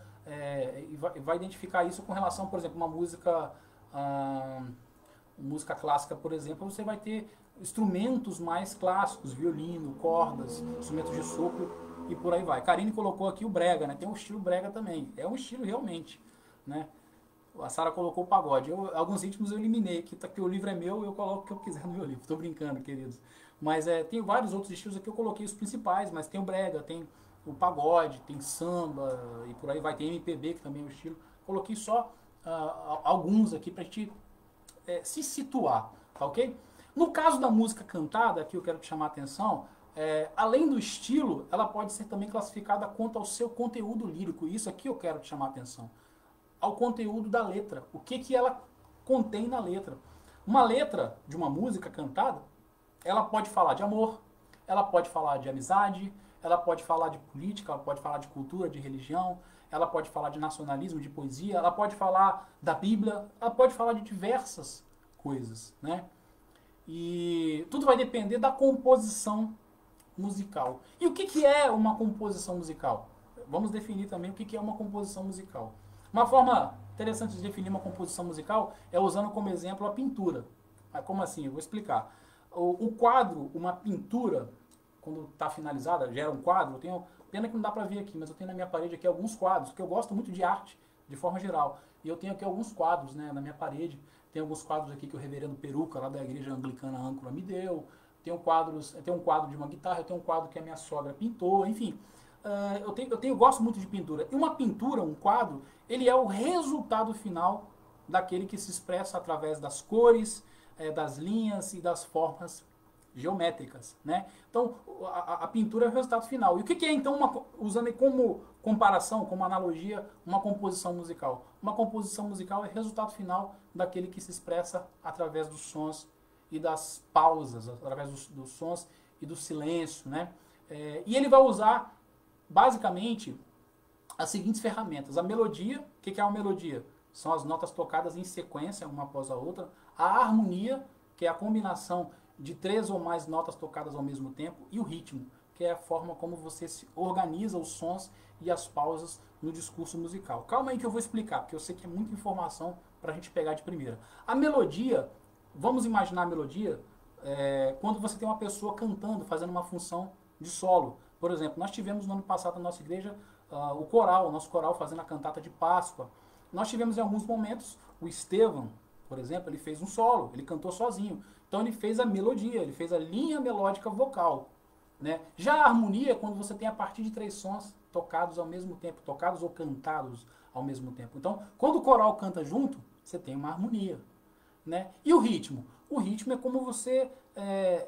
e vai identificar isso com relação, por exemplo, uma música clássica, por exemplo, você vai ter instrumentos mais clássicos, violino, cordas, instrumentos de sopro e por aí vai. Karine colocou aqui o brega, né, tem um estilo brega também, é um estilo realmente, né. A Sara colocou o pagode. Alguns ritmos eu eliminei, que o livro é meu, eu coloco o que eu quiser no meu livro. Estou brincando, queridos. Mas tem vários outros estilos aqui, eu coloquei os principais, mas tem o brega, tem o pagode, tem samba e por aí vai. Tem MPB, que também é o estilo. Coloquei só alguns aqui para a gente se situar, tá ok? No caso da música cantada, aqui eu quero te chamar a atenção, além do estilo, ela pode ser também classificada quanto ao seu conteúdo lírico. E isso aqui eu quero te chamar a atenção. Ao conteúdo da letra. O que ela contém na letra. Uma letra de uma música cantada, ela pode falar de amor, ela pode falar de amizade, ela pode falar de política, ela pode falar de cultura, de religião, ela pode falar de nacionalismo, de poesia, ela pode falar da Bíblia, ela pode falar de diversas coisas, né? E tudo vai depender da composição musical. E o que é uma composição musical? Vamos definir também o que é uma composição musical. Uma forma interessante de definir uma composição musical é usando como exemplo a pintura. Mas como assim? Eu vou explicar. O quadro, uma pintura, quando está finalizada, gera um quadro. Eu tenho pena que não dá para ver aqui, mas eu tenho na minha parede aqui alguns quadros, porque eu gosto muito de arte, de forma geral. E eu tenho aqui alguns quadros, né, na minha parede. Tem alguns quadros aqui que o reverendo Peruca, lá da igreja anglicana Âncora, me deu. Tenho um quadro de uma guitarra, eu tenho um quadro que a minha sogra pintou, enfim. Eu gosto muito de pintura. E uma pintura, um quadro, ele é o resultado final daquele que se expressa através das cores, das linhas e das formas geométricas, né? Então, a pintura é o resultado final. E o que é, então, usando como comparação, como analogia, uma composição musical? Uma composição musical é o resultado final daquele que se expressa através dos sons e das pausas, através dos sons e do silêncio, né? E ele vai usar, basicamente, as seguintes ferramentas. A melodia, o que é uma melodia? São as notas tocadas em sequência, uma após a outra. A harmonia, que é a combinação de 3 ou mais notas tocadas ao mesmo tempo. E o ritmo, que é a forma como você se organiza os sons e as pausas no discurso musical. Calma aí que eu vou explicar, porque eu sei que é muita informação para a gente pegar de primeira. A melodia, vamos imaginar a melodia quando você tem uma pessoa cantando, fazendo uma função de solo. Por exemplo, nós tivemos no ano passado na nossa igreja o nosso coral fazendo a cantata de Páscoa. Nós tivemos em alguns momentos o Estevão, por exemplo, ele fez um solo, ele cantou sozinho. Então ele fez a melodia, ele fez a linha melódica vocal, né? Já a harmonia é quando você tem a partir de 3 sons tocados ao mesmo tempo, tocados ou cantados ao mesmo tempo. Então, quando o coral canta junto, você tem uma harmonia, né? E o ritmo? O ritmo é como você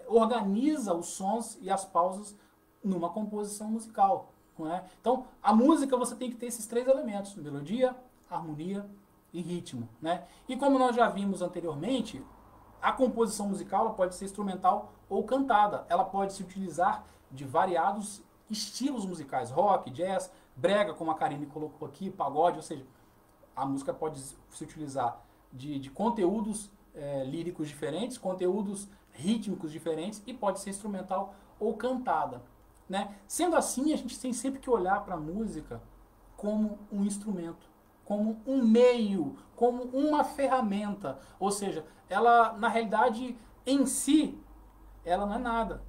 organiza os sons e as pausas numa composição musical, não é? Então, a música você tem que ter esses 3 elementos: melodia, harmonia e ritmo, né? E como nós já vimos anteriormente, a composição musical ela pode ser instrumental ou cantada. Ela pode se utilizar de variados estilos musicais, rock, jazz, brega, como a Karine colocou aqui, pagode, ou seja, a música pode se utilizar de conteúdos líricos diferentes, conteúdos rítmicos diferentes, e pode ser instrumental ou cantada, né? Sendo assim, a gente tem sempre que olhar para a música como um instrumento, como um meio, como uma ferramenta. Ou seja, ela, na realidade, em si, ela não é nada.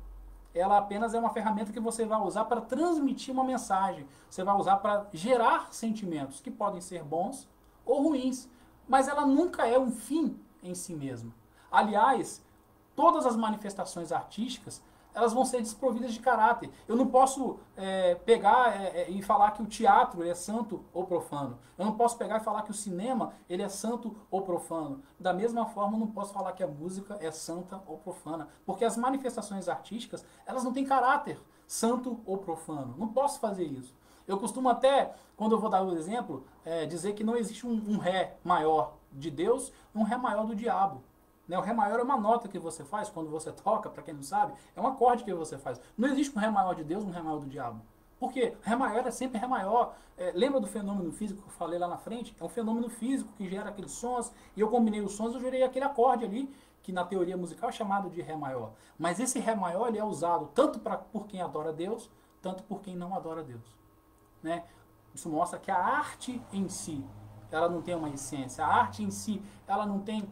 Ela apenas é uma ferramenta que você vai usar para transmitir uma mensagem. Você vai usar para gerar sentimentos, que podem ser bons ou ruins. Mas ela nunca é um fim em si mesma. Aliás, todas as manifestações artísticas, elas vão ser desprovidas de caráter. Eu não posso pegar e falar que o teatro é santo ou profano. Eu não posso pegar e falar que o cinema ele é santo ou profano. Da mesma forma, eu não posso falar que a música é santa ou profana. Porque as manifestações artísticas, elas não têm caráter santo ou profano. Não posso fazer isso. Eu costumo até, quando eu vou dar o exemplo, dizer que não existe um ré maior de Deus e um ré maior do diabo. O Ré maior é uma nota que você faz quando você toca, para quem não sabe, é um acorde que você faz. Não existe um Ré maior de Deus e um Ré maior do diabo. Por quê? Ré maior é sempre Ré maior. Lembra do fenômeno físico que eu falei lá na frente? É um fenômeno físico que gera aqueles sons, e eu combinei os sons e eu gerei aquele acorde ali, que na teoria musical é chamado de Ré maior. Mas esse Ré maior ele é usado tanto por quem adora Deus, tanto por quem não adora Deus, né? Isso mostra que a arte em si, ela não tem uma essência. A arte em si, ela não tem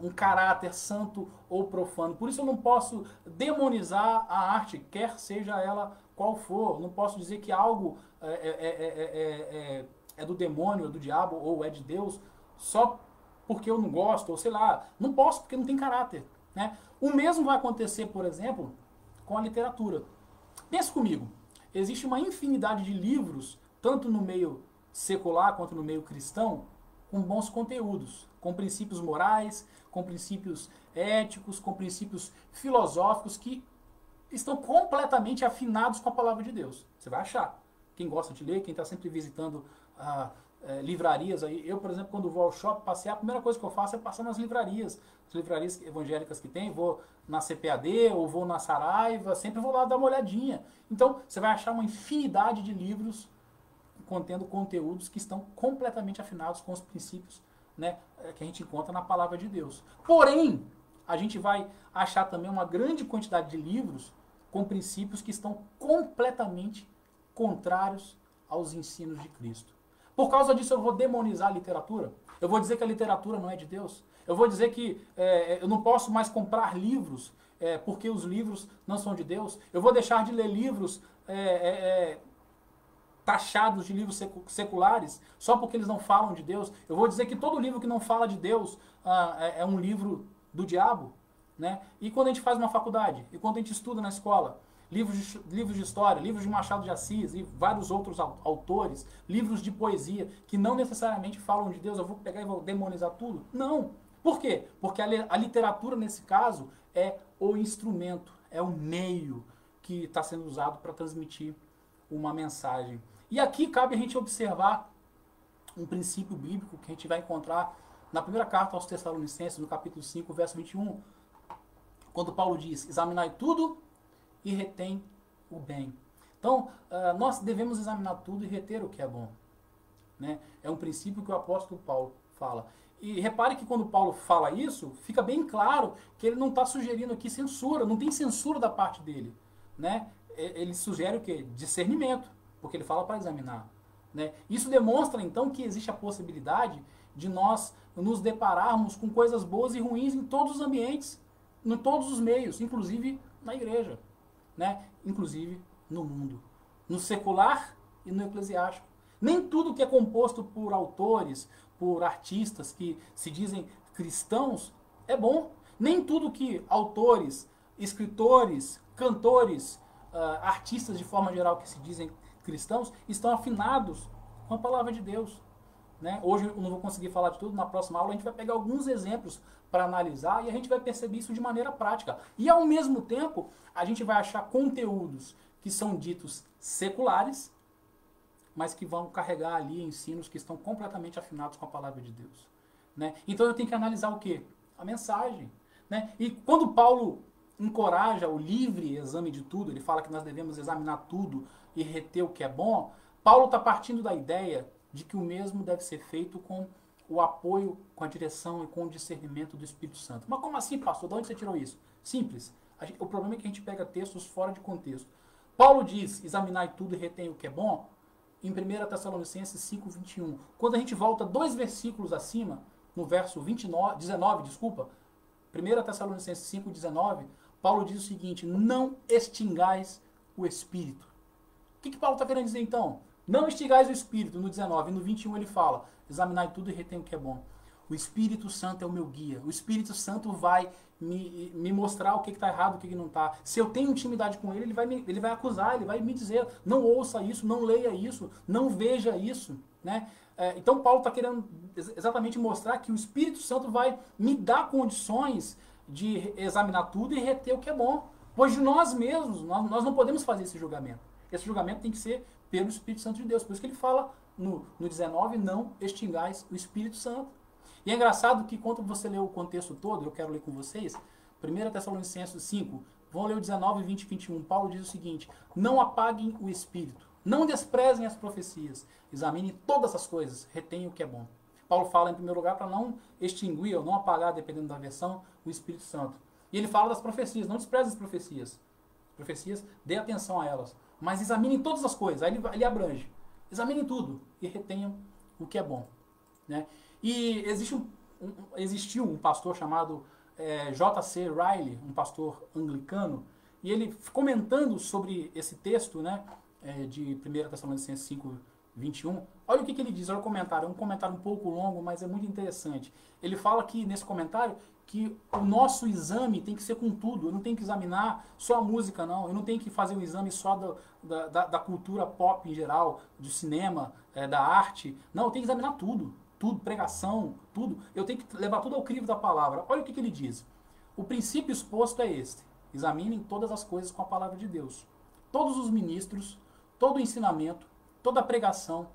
um caráter santo ou profano. Por isso eu não posso demonizar a arte, quer seja ela qual for. Não posso dizer que algo é do demônio, é do diabo ou é de Deus só porque eu não gosto, ou sei lá. Não posso porque não tem caráter, né? O mesmo vai acontecer, por exemplo, com a literatura. Pensa comigo, existe uma infinidade de livros, tanto no meio secular quanto no meio cristão, com bons conteúdos, com princípios morais, com princípios éticos, com princípios filosóficos que estão completamente afinados com a palavra de Deus. Você vai achar. Quem gosta de ler, quem está sempre visitando livrarias, aí, eu, por exemplo, quando vou ao shopping passear, a primeira coisa que eu faço é passar nas livrarias. As livrarias evangélicas que tem, vou na CPAD ou vou na Saraiva, sempre vou lá dar uma olhadinha. Então, você vai achar uma infinidade de livros contendo conteúdos que estão completamente afinados com os princípios, né, que a gente encontra na palavra de Deus. Porém, a gente vai achar também uma grande quantidade de livros com princípios que estão completamente contrários aos ensinos de Cristo. Por causa disso, eu vou demonizar a literatura? Eu vou dizer que a literatura não é de Deus? Eu vou dizer que eu não posso mais comprar livros porque os livros não são de Deus? Eu vou deixar de ler livros taxados de livros seculares só porque eles não falam de Deus. Eu vou dizer que todo livro que não fala de Deus é um livro do diabo, né? E quando a gente faz uma faculdade, e quando a gente estuda na escola, livros de história, livros de Machado de Assis e vários outros autores, livros de poesia que não necessariamente falam de Deus, eu vou pegar e vou demonizar tudo? Não. Por quê? Porque a literatura, nesse caso, é o instrumento, é o meio que está sendo usado para transmitir uma mensagem. E aqui cabe a gente observar um princípio bíblico que a gente vai encontrar na primeira carta aos Tessalonicenses, no capítulo 5, verso 21, quando Paulo diz: examinai tudo e retém o bem. Então, nós devemos examinar tudo e reter o que é bom, né? É um princípio que o apóstolo Paulo fala. E repare que quando Paulo fala isso, fica bem claro que ele não está sugerindo aqui censura, não tem censura da parte dele, né? Ele sugere o quê? Discernimento, porque ele fala para examinar, né? Isso demonstra, então, que existe a possibilidade de nós nos depararmos com coisas boas e ruins em todos os ambientes, em todos os meios, inclusive na igreja, né? Inclusive no mundo, no secular e no eclesiástico. Nem tudo que é composto por autores, por artistas que se dizem cristãos é bom. Nem tudo que autores, escritores, cantores, artistas de forma geral que se dizem cristãos estão afinados com a palavra de Deus, né? Hoje eu não vou conseguir falar de tudo, na próxima aula a gente vai pegar alguns exemplos para analisar e a gente vai perceber isso de maneira prática. E ao mesmo tempo, a gente vai achar conteúdos que são ditos seculares, mas que vão carregar ali ensinos que estão completamente afinados com a palavra de Deus, né? Então eu tenho que analisar o quê? A mensagem, né? E quando Paulo encoraja o livre exame de tudo, ele fala que nós devemos examinar tudo e reter o que é bom, Paulo está partindo da ideia de que o mesmo deve ser feito com o apoio, com a direção e com o discernimento do Espírito Santo. Mas como assim, pastor? De onde você tirou isso? Simples. O problema é que a gente pega textos fora de contexto. Paulo diz: examinai tudo e retém o que é bom, em 1 Tessalonicenses 5:21. Quando a gente volta 2 versículos acima, no verso 19, 1 Tessalonicenses 5:19, Paulo diz o seguinte: não extingais o Espírito. O que Paulo está querendo dizer então? Não extingais o Espírito, no 19. E no 21 ele fala: examinai tudo e retém o que é bom. O Espírito Santo é o meu guia. O Espírito Santo vai me mostrar o que está errado, o que não está. Se eu tenho intimidade com ele, ele vai acusar, ele vai me dizer: não ouça isso, não leia isso, não veja isso, né? Então Paulo está querendo exatamente mostrar que o Espírito Santo vai me dar condições de examinar tudo e reter o que é bom. Pois de nós mesmos, nós não podemos fazer esse julgamento. Esse julgamento tem que ser pelo Espírito Santo de Deus. Por isso que ele fala no 19, não extingais o Espírito Santo. E é engraçado que quando você lê o contexto todo, eu quero ler com vocês, 1 Tessalonicenses 5, vão ler o 19, 20 e 21. Paulo diz o seguinte: não apaguem o Espírito, não desprezem as profecias, examinem todas as coisas, retenham o que é bom. Paulo fala, em primeiro lugar, para não extinguir ou não apagar, dependendo da versão, o Espírito Santo. E ele fala das profecias, não desprezem as profecias. Profecias, dê atenção a elas. Mas examinem todas as coisas, aí ele abrange. Examinem tudo e retenham o que é bom, né? E existiu um pastor chamado J.C. Riley, um pastor anglicano, e ele comentando sobre esse texto, né, de 1 Tessalonicenses 5, 21, olha o que ele diz, olha o comentário, é um comentário um pouco longo, mas é muito interessante. Ele fala aqui nesse comentário que o nosso exame tem que ser com tudo. Eu não tenho que examinar só a música, não. Eu não tenho que fazer um exame só da cultura pop em geral, do cinema, da arte. Não, eu tenho que examinar tudo. Tudo, pregação, tudo. Eu tenho que levar tudo ao crivo da palavra. Olha o que ele diz. O princípio exposto é este: examinem todas as coisas com a palavra de Deus. Todos os ministros, todo o ensinamento, toda a pregação,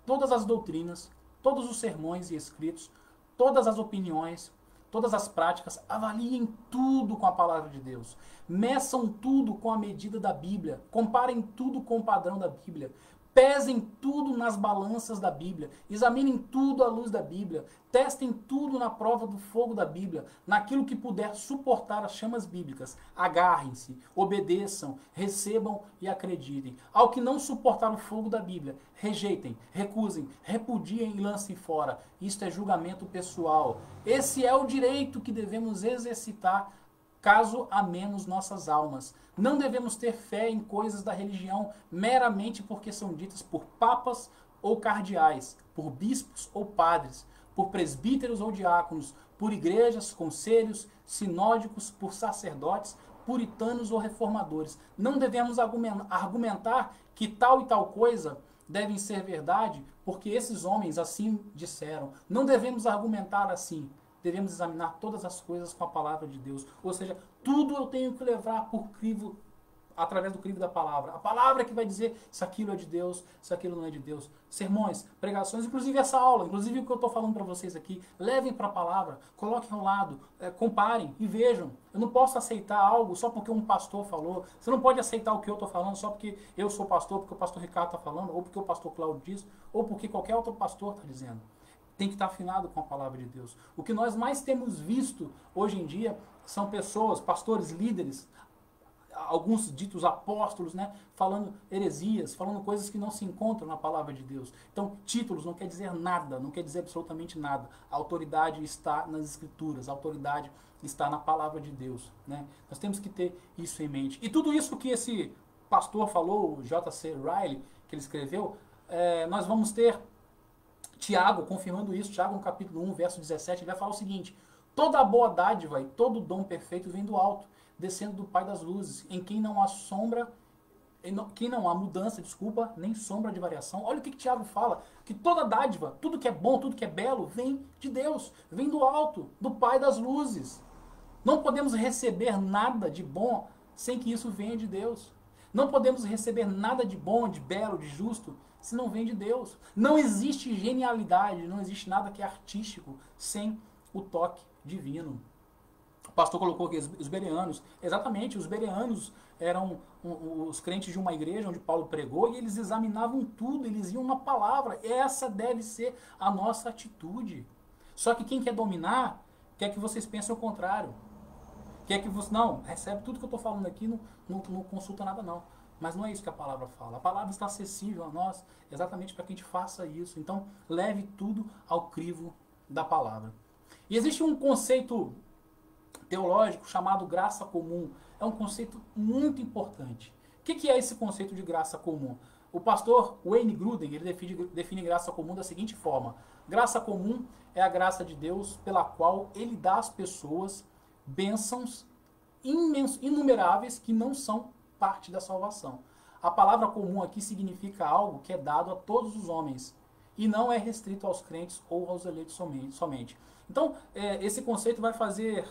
todas as doutrinas, todos os sermões e escritos, todas as opiniões, todas as práticas, avaliem tudo com a palavra de Deus. Meçam tudo com a medida da Bíblia. Comparem tudo com o padrão da Bíblia. Pesem tudo nas balanças da Bíblia. Examinem tudo à luz da Bíblia. Testem tudo na prova do fogo da Bíblia. Naquilo que puder suportar as chamas bíblicas. Agarrem-se, obedeçam, recebam e acreditem. Ao que não suportar o fogo da Bíblia, rejeitem, recusem, repudiem e lancem fora. Isto é julgamento pessoal. Esse é o direito que devemos exercitar caso amemos nossas almas. Não devemos ter fé em coisas da religião meramente porque são ditas por papas ou cardeais, por bispos ou padres, por presbíteros ou diáconos, por igrejas, conselhos, sinódicos, por sacerdotes, puritanos ou reformadores. Não devemos argumentar que tal e tal coisa devem ser verdade, porque esses homens assim disseram. Não devemos argumentar assim. Devemos examinar todas as coisas com a palavra de Deus. Ou seja, tudo eu tenho que levar por crivo, através do crivo da palavra. A palavra que vai dizer se aquilo é de Deus, se aquilo não é de Deus. Sermões, pregações, inclusive essa aula, inclusive o que eu estou falando para vocês aqui, levem para a palavra, coloquem ao lado, comparem e vejam. Eu não posso aceitar algo só porque um pastor falou. Você não pode aceitar o que eu estou falando só porque eu sou pastor, porque o pastor Ricardo está falando, ou porque o pastor Cláudio diz, ou porque qualquer outro pastor está dizendo. Tem que estar afinado com a palavra de Deus. O que nós mais temos visto hoje em dia são pessoas, pastores, líderes, alguns ditos apóstolos, né, falando heresias, falando coisas que não se encontram na palavra de Deus. Então, títulos não quer dizer nada, não quer dizer absolutamente nada. A autoridade está nas Escrituras, a autoridade está na palavra de Deus. Né? Nós temos que ter isso em mente. E tudo isso que esse pastor falou, o J.C. Ryle, que ele escreveu, nós vamos ter Tiago confirmando isso. Tiago, no capítulo 1, verso 17, ele vai falar o seguinte: toda a boa dádiva e todo dom perfeito vem do alto, descendo do Pai das luzes, em quem não há mudança, nem sombra de variação. Olha o que Tiago fala, que toda dádiva, tudo que é bom, tudo que é belo, vem de Deus, vem do alto, do Pai das luzes. Não podemos receber nada de bom sem que isso venha de Deus. Não podemos receber nada de bom, de belo, de justo, se não vem de Deus. Não existe genialidade, não existe nada que é artístico sem o toque divino. O pastor colocou aqui os bereanos. Exatamente, os bereanos eram os crentes de uma igreja onde Paulo pregou e eles examinavam tudo, eles iam na palavra. Essa deve ser a nossa atitude. Só que quem quer dominar, quer que vocês pensem o contrário. Quer que você, não, recebe tudo que eu estou falando aqui, não consulta nada não. Mas não é isso que a palavra fala. A palavra está acessível a nós exatamente para que a gente faça isso. Então, leve tudo ao crivo da palavra. E existe um conceito teológico chamado graça comum. É um conceito muito importante. O que é esse conceito de graça comum? O pastor Wayne Grudem, ele define graça comum da seguinte forma: graça comum é a graça de Deus pela qual ele dá às pessoas bênçãos inumeráveis que não são parte da salvação. A palavra comum aqui significa algo que é dado a todos os homens e não é restrito aos crentes ou aos eleitos somente. Então, esse conceito vai fazer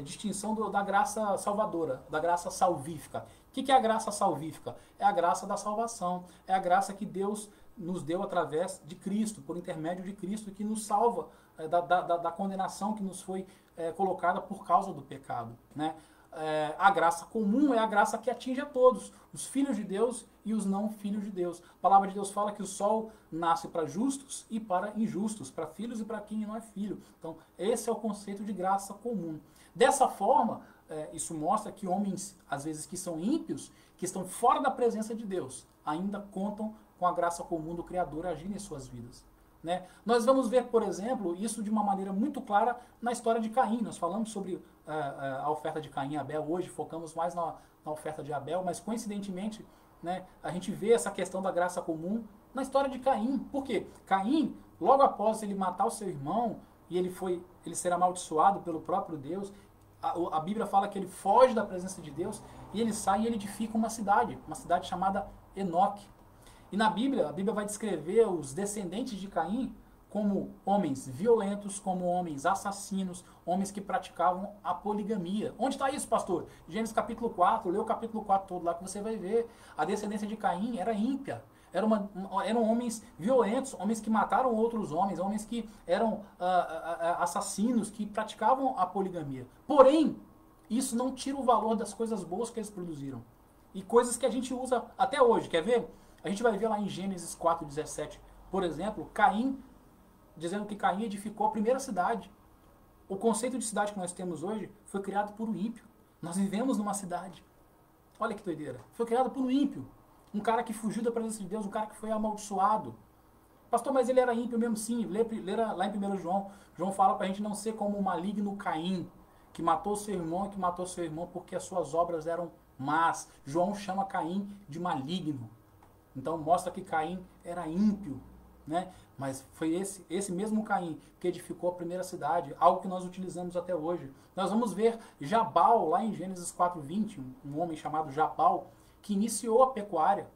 distinção da graça salvadora, da graça salvífica. O que é a graça salvífica? É a graça da salvação, é a graça que Deus nos deu através de Cristo, por intermédio de Cristo, que nos salva da condenação que nos foi colocada por causa do pecado, né? A graça comum é a graça que atinge a todos, os filhos de Deus e os não filhos de Deus. A palavra de Deus fala que o sol nasce para justos e para injustos, para filhos e para quem não é filho. Então, esse é o conceito de graça comum. Dessa forma, isso mostra que homens, às vezes, que são ímpios, que estão fora da presença de Deus, ainda contam com a graça comum do Criador agindo em suas vidas. Né? Nós vamos ver, por exemplo, isso de uma maneira muito clara na história de Caim. Nós falamos sobre a oferta de Caim e Abel hoje, focamos mais na oferta de Abel, mas coincidentemente, né, a gente vê essa questão da graça comum na história de Caim. Por quê? Caim, logo após ele matar o seu irmão e ele ser amaldiçoado pelo próprio Deus, a Bíblia fala que ele foge da presença de Deus e ele sai e ele edifica uma cidade chamada Enoque. E na Bíblia, a Bíblia vai descrever os descendentes de Caim como homens violentos, como homens assassinos, homens que praticavam a poligamia. Onde está isso, pastor? Gênesis capítulo 4, lê o capítulo 4 todo lá que você vai ver. A descendência de Caim era ímpia. Eram homens violentos, homens que mataram outros homens, homens que eram assassinos, que praticavam a poligamia. Porém, isso não tira o valor das coisas boas que eles produziram. E coisas que a gente usa até hoje. Quer ver? A gente vai ver lá em Gênesis 4:17, por exemplo, Caim, dizendo que Caim edificou a primeira cidade. O conceito de cidade que nós temos hoje foi criado por um ímpio. Nós vivemos numa cidade. Olha que doideira. Foi criado por um ímpio. Um cara que fugiu da presença de Deus, um cara que foi amaldiçoado. Pastor, mas ele era ímpio mesmo? Sim. Lê lá em 1 João. João fala para a gente não ser como o maligno Caim, que matou seu irmão e que matou seu irmão porque as suas obras eram más. João chama Caim de maligno. Então mostra que Caim era ímpio, né? Mas foi esse mesmo Caim que edificou a primeira cidade, algo que nós utilizamos até hoje. Nós vamos ver Jabal, lá em Gênesis 4:20, um homem chamado Jabal, que iniciou a pecuária.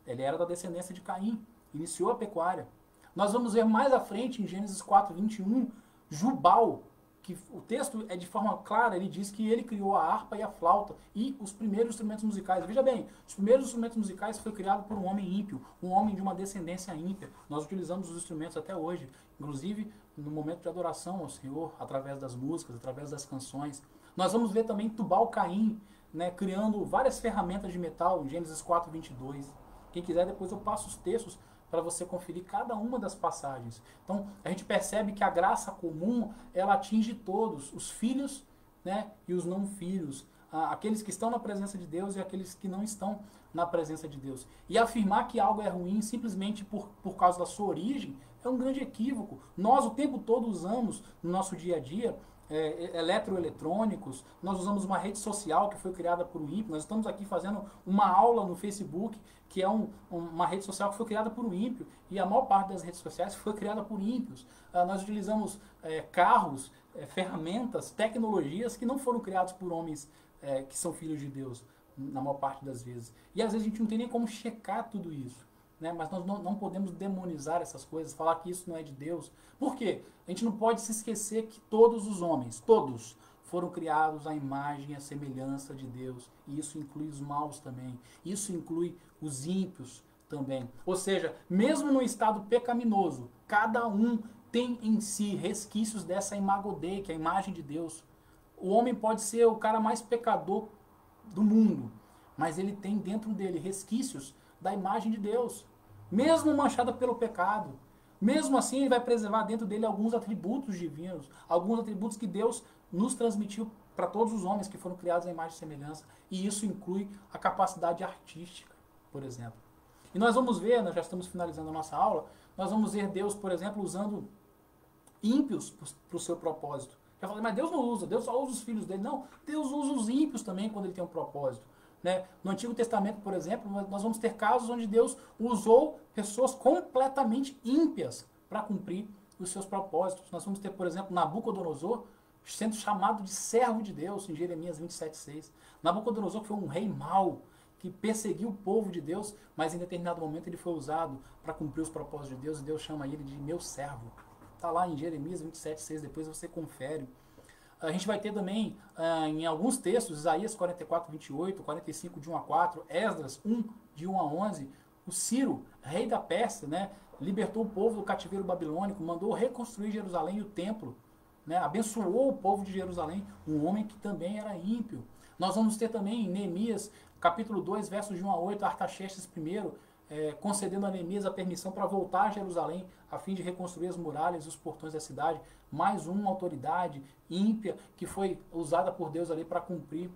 Ele era da descendência de Caim, iniciou a pecuária. Nós vamos ver mais à frente, em Gênesis 4:21, Jubal, que o texto é de forma clara, ele diz que ele criou a harpa e a flauta e os primeiros instrumentos musicais. Veja bem, os primeiros instrumentos musicais foi criado por um homem ímpio, um homem de uma descendência ímpia. Nós utilizamos os instrumentos até hoje, inclusive no momento de adoração ao Senhor, através das músicas, através das canções. Nós vamos ver também Tubal-Caim, né, criando várias ferramentas de metal, em Gênesis 4:22. Quem quiser, depois eu passo os textos para você conferir cada uma das passagens. Então, a gente percebe que a graça comum, ela atinge todos, os filhos, né, e os não filhos, aqueles que estão na presença de Deus e aqueles que não estão na presença de Deus. E afirmar que algo é ruim simplesmente por causa da sua origem é um grande equívoco. Nós o tempo todo usamos no nosso dia a dia eletroeletrônicos, nós usamos uma rede social que foi criada por um ímpio, nós estamos aqui fazendo uma aula no Facebook, que é uma rede social que foi criada por um ímpio, e a maior parte das redes sociais foi criada por ímpios. Nós utilizamos carros, ferramentas, tecnologias que não foram criados por homens que são filhos de Deus, na maior parte das vezes. E às vezes a gente não tem nem como checar tudo isso. Né? Mas nós não podemos demonizar essas coisas, falar que isso não é de Deus. Por quê? A gente não pode se esquecer que todos os homens, todos, foram criados à imagem e à semelhança de Deus. E isso inclui os maus também. Isso inclui os ímpios também. Ou seja, mesmo no estado pecaminoso, cada um tem em si resquícios dessa imago Dei, que é a imagem de Deus. O homem pode ser o cara mais pecador do mundo, mas ele tem dentro dele resquícios da imagem de Deus, mesmo manchada pelo pecado. Mesmo assim, ele vai preservar dentro dele alguns atributos divinos, alguns atributos que Deus nos transmitiu para todos os homens que foram criados à imagem e semelhança, e isso inclui a capacidade artística, por exemplo. E nós vamos ver, nós já estamos finalizando a nossa aula, nós vamos ver Deus, por exemplo, usando ímpios para o seu propósito. Já falei, mas Deus não usa, Deus só usa os filhos dele. Não, Deus usa os ímpios também quando ele tem um propósito. Né? No Antigo Testamento, por exemplo, nós vamos ter casos onde Deus usou pessoas completamente ímpias para cumprir os seus propósitos. Nós vamos ter, por exemplo, Nabucodonosor sendo chamado de servo de Deus, em Jeremias 27:6. Nabucodonosor foi um rei mau, que perseguiu o povo de Deus, mas em determinado momento ele foi usado para cumprir os propósitos de Deus, e Deus chama ele de meu servo. Está lá em Jeremias 27:6, depois você confere. A gente vai ter também, em alguns textos, Isaías 44:28, 45, de 1 a 4, Esdras 1, de 1 a 11, o Ciro, rei da Pérsia, né, libertou o povo do cativeiro babilônico, mandou reconstruir Jerusalém e o templo, né, abençoou o povo de Jerusalém, um homem que também era ímpio. Nós vamos ter também em Neemias, capítulo 2, versos de 1 a 8, Artaxerxes I, concedendo a Neemias a permissão para voltar a Jerusalém, a fim de reconstruir as muralhas e os portões da cidade. Mais uma autoridade ímpia que foi usada por Deus ali para cumprir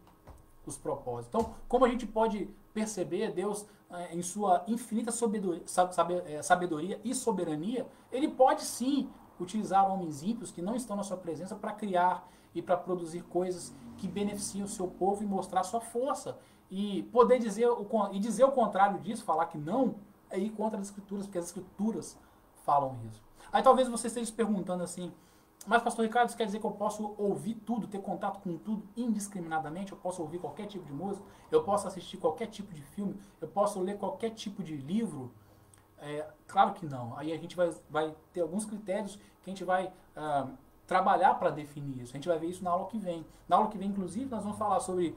os propósitos. Então, como a gente pode perceber, Deus, em sua infinita sabedoria e soberania, ele pode sim utilizar homens ímpios que não estão na sua presença para criar e para produzir coisas que beneficiam o seu povo e mostrar sua força. E poder dizer o contrário disso, falar que não, é ir contra as Escrituras, porque as Escrituras falam isso. Aí talvez você esteja se perguntando assim, mas pastor Ricardo, isso quer dizer que eu posso ouvir tudo, ter contato com tudo indiscriminadamente? Eu posso ouvir qualquer tipo de música? Eu posso assistir qualquer tipo de filme? Eu posso ler qualquer tipo de livro? Claro que não. Aí a gente vai ter alguns critérios que a gente vai trabalhar para definir isso. A gente vai ver isso na aula que vem. Na aula que vem, inclusive, nós vamos falar sobre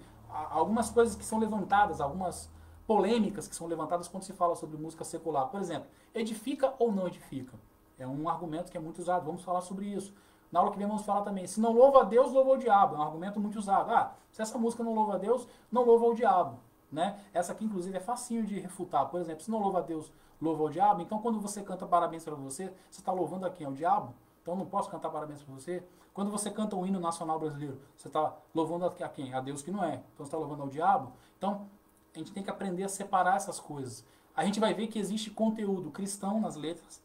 algumas coisas que são levantadas, algumas polêmicas que são levantadas quando se fala sobre música secular. Por exemplo, edifica ou não edifica? É um argumento que é muito usado. Vamos falar sobre isso. Na aula que vem vamos falar também, se não louva a Deus, louva o diabo. É um argumento muito usado. Se essa música não louva a Deus, não louva o diabo. Né? Essa aqui, inclusive, é facinho de refutar. Por exemplo, se não louva a Deus, louva o diabo. Então, quando você canta parabéns para você, você está louvando a quem? Ao diabo? Então, não posso cantar parabéns para você. Quando você canta o hino nacional brasileiro, você está louvando a quem? A Deus que não é. Então, você está louvando ao diabo. Então, a gente tem que aprender a separar essas coisas. A gente vai ver que existe conteúdo cristão nas letras.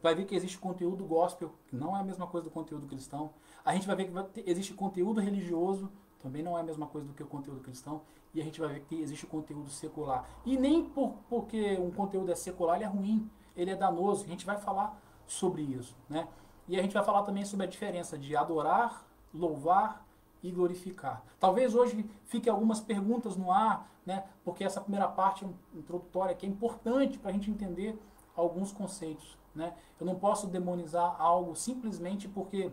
Vai ver que existe conteúdo gospel, que não é a mesma coisa do conteúdo cristão. A gente vai ver que existe conteúdo religioso, também não é a mesma coisa do que o conteúdo cristão, e a gente vai ver que existe conteúdo secular. E nem porque um conteúdo é secular, ele é ruim, ele é danoso. A gente vai falar sobre isso, né? E a gente vai falar também sobre a diferença de adorar, louvar e glorificar. Talvez hoje fique algumas perguntas no ar, né? Porque essa primeira parte introdutória aqui é importante para a gente entender alguns conceitos, né? Eu não posso demonizar algo simplesmente porque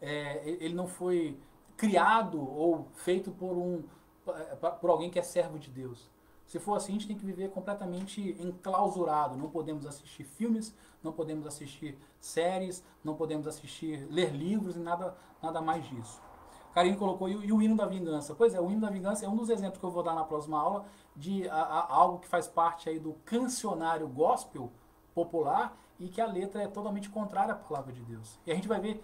ele não foi criado ou feito por alguém que é servo de Deus. Se for assim, a gente tem que viver completamente enclausurado. Não podemos assistir filmes, não podemos assistir séries, não podemos ler livros e nada mais disso. Karine colocou, e o hino da vingança? Pois é, o hino da vingança é um dos exemplos que eu vou dar na próxima aula de algo que faz parte aí do cancionário gospel popular e que a letra é totalmente contrária à palavra de Deus. E a gente vai ver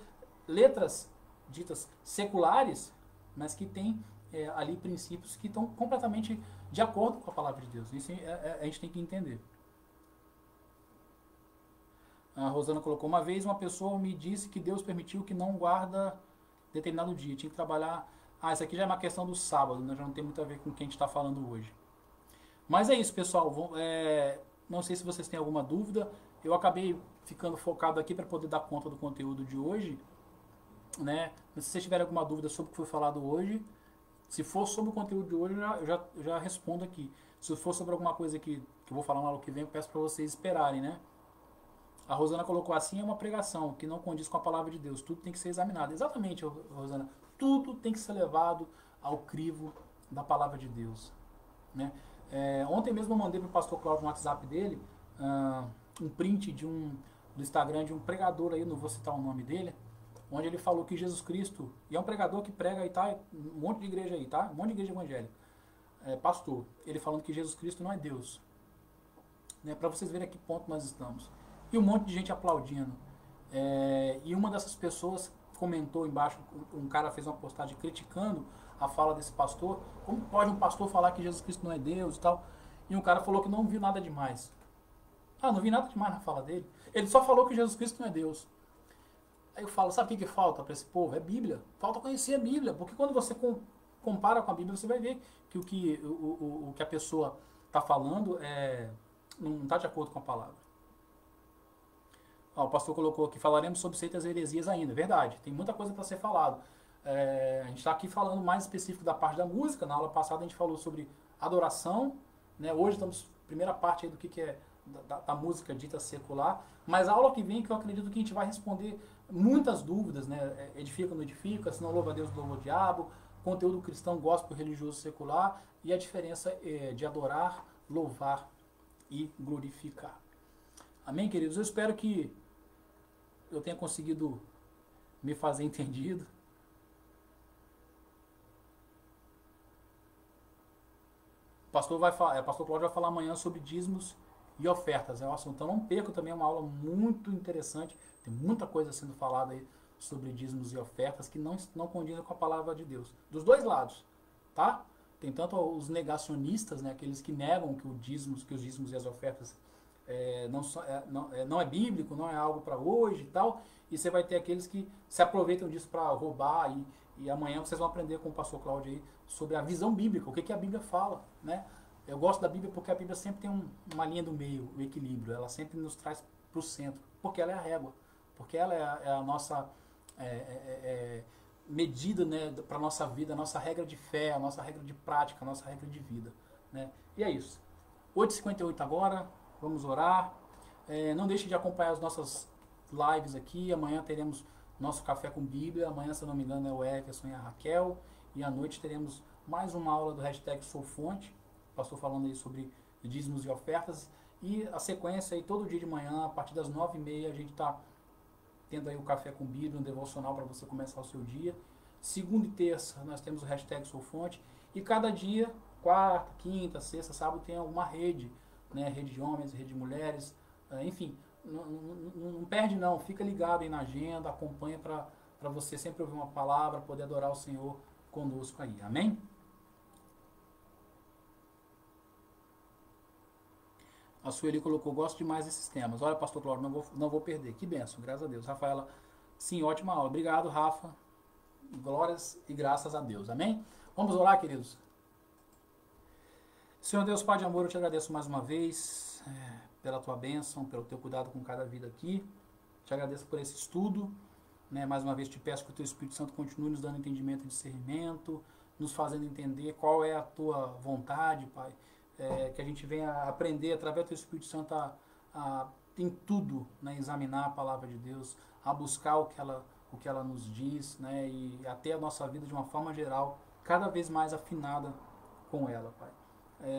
letras ditas seculares, mas que têm ali princípios que estão completamente de acordo com a palavra de Deus. Isso a gente tem que entender. A Rosana colocou, uma vez uma pessoa me disse que Deus permitiu que não guarda determinado dia, tinha que trabalhar. Isso aqui já é uma questão do sábado, né? Já não tem muito a ver com o que a gente está falando hoje. Mas é isso, pessoal. Não sei se vocês têm alguma dúvida. Eu acabei ficando focado aqui para poder dar conta do conteúdo de hoje, né? Mas se vocês tiverem alguma dúvida sobre o que foi falado hoje, se for sobre o conteúdo de hoje, eu já respondo aqui. Se for sobre alguma coisa que eu vou falar na aula que vem, eu peço para vocês esperarem, né? A Rosana colocou assim, é uma pregação que não condiz com a palavra de Deus. Tudo tem que ser examinado. Exatamente, Rosana. Tudo tem que ser levado ao crivo da palavra de Deus, né? Ontem mesmo eu mandei para o pastor Cláudio no WhatsApp dele um print do Instagram de um pregador aí, não vou citar o nome dele, onde ele falou que Jesus Cristo, e é um pregador que prega aí, tá? Um monte de igreja aí, tá? Um monte de igreja evangélica. Pastor, ele falando que Jesus Cristo não é Deus. Né? Para vocês verem a que ponto nós estamos. E um monte de gente aplaudindo. E uma dessas pessoas comentou embaixo, um cara fez uma postagem criticando a fala desse pastor. Como pode um pastor falar que Jesus Cristo não é Deus e tal? E um cara falou que não viu nada demais. Não vi nada demais na fala dele. Ele só falou que Jesus Cristo não é Deus. Aí eu falo, sabe o que falta para esse povo? É Bíblia. Falta conhecer a Bíblia. Porque quando você compara com a Bíblia, você vai ver que o que a pessoa está falando não está de acordo com a palavra. O pastor colocou aqui, falaremos sobre seitas e heresias ainda. Verdade, tem muita coisa para ser falado. A gente está aqui falando mais específico da parte da música. Na aula passada a gente falou sobre adoração, né? Hoje estamos primeira parte aí do que é da música dita secular. Mas a aula que vem, que eu acredito que a gente vai responder muitas dúvidas, né? Edifica ou não edifica, se não louva a Deus, louva o diabo, conteúdo cristão, gospel, religioso, secular, e a diferença de adorar, louvar e glorificar. Amém, queridos? Eu espero que eu tenha conseguido me fazer entendido. O pastor Cláudio vai falar amanhã sobre dízimos e ofertas. É um assunto. Então não perca também, é uma aula muito interessante. Tem muita coisa sendo falada aí sobre dízimos e ofertas que não condizem com a palavra de Deus. Dos dois lados, tá? Tem tanto os negacionistas, né, aqueles que negam que os dízimos e as ofertas não é bíblico, não é algo para hoje e tal. E você vai ter aqueles que se aproveitam disso para roubar. E amanhã vocês vão aprender com o pastor Cláudio aí sobre a visão bíblica, o que a Bíblia fala, né? Eu gosto da Bíblia porque a Bíblia sempre tem uma linha do meio, o equilíbrio. Ela sempre nos traz para o centro, porque ela é a régua, porque ela é a nossa medida, né, para a nossa vida, a nossa regra de fé, a nossa regra de prática, a nossa regra de vida, né? E é isso. 8h58 agora, vamos orar. Não deixe de acompanhar as nossas lives aqui. Amanhã teremos nosso Café com Bíblia. Amanhã, se eu não me engano, é o Everson e a Raquel. E à noite teremos mais uma aula do hashtag Sou Fonte. Pastor falando aí sobre dízimos e ofertas. E a sequência aí, todo dia de manhã, a partir das 9h30, a gente está tendo aí o Café com Bíblia, um devocional para você começar o seu dia. Segunda e terça, nós temos o hashtag Sou Fonte. E cada dia, quarta, quinta, sexta, sábado, tem alguma rede, né? Rede de homens, rede de mulheres, enfim. Não perde não, fica ligado aí na agenda, acompanha para você sempre ouvir uma palavra, poder adorar o Senhor conosco aí, amém? A Sueli colocou, gosto demais desses temas. Olha, pastor Cláudio, não vou perder, que benção, graças a Deus. Rafaela Sim, ótima aula. Obrigado, Rafa. Glórias e graças a Deus. Amém? Vamos orar, queridos? Senhor Deus, Pai de amor, eu te agradeço mais uma vez pela tua bênção, pelo teu cuidado com cada vida aqui. Te agradeço por esse estudo. Mais uma vez te peço que o teu Espírito Santo continue nos dando entendimento e discernimento, nos fazendo entender qual é a tua vontade, Pai. Que a gente venha aprender através do teu Espírito Santo em tudo, examinar a palavra de Deus, a buscar o que ela nos diz, e até a nossa vida de uma forma geral, cada vez mais afinada com ela, Pai.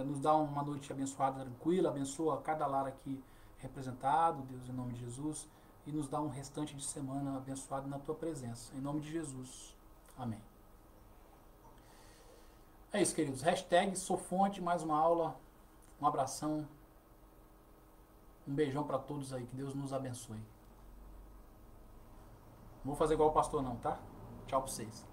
Nos dá uma noite abençoada, tranquila, abençoa cada lar aqui representado, Deus, em nome de Jesus, e nos dá um restante de semana abençoado na tua presença, em nome de Jesus. Amém. É isso, queridos. Hashtag Sofonte, mais uma aula. Um abração. Um beijão para todos aí. Que Deus nos abençoe. Não vou fazer igual o pastor não, tá? Tchau pra vocês.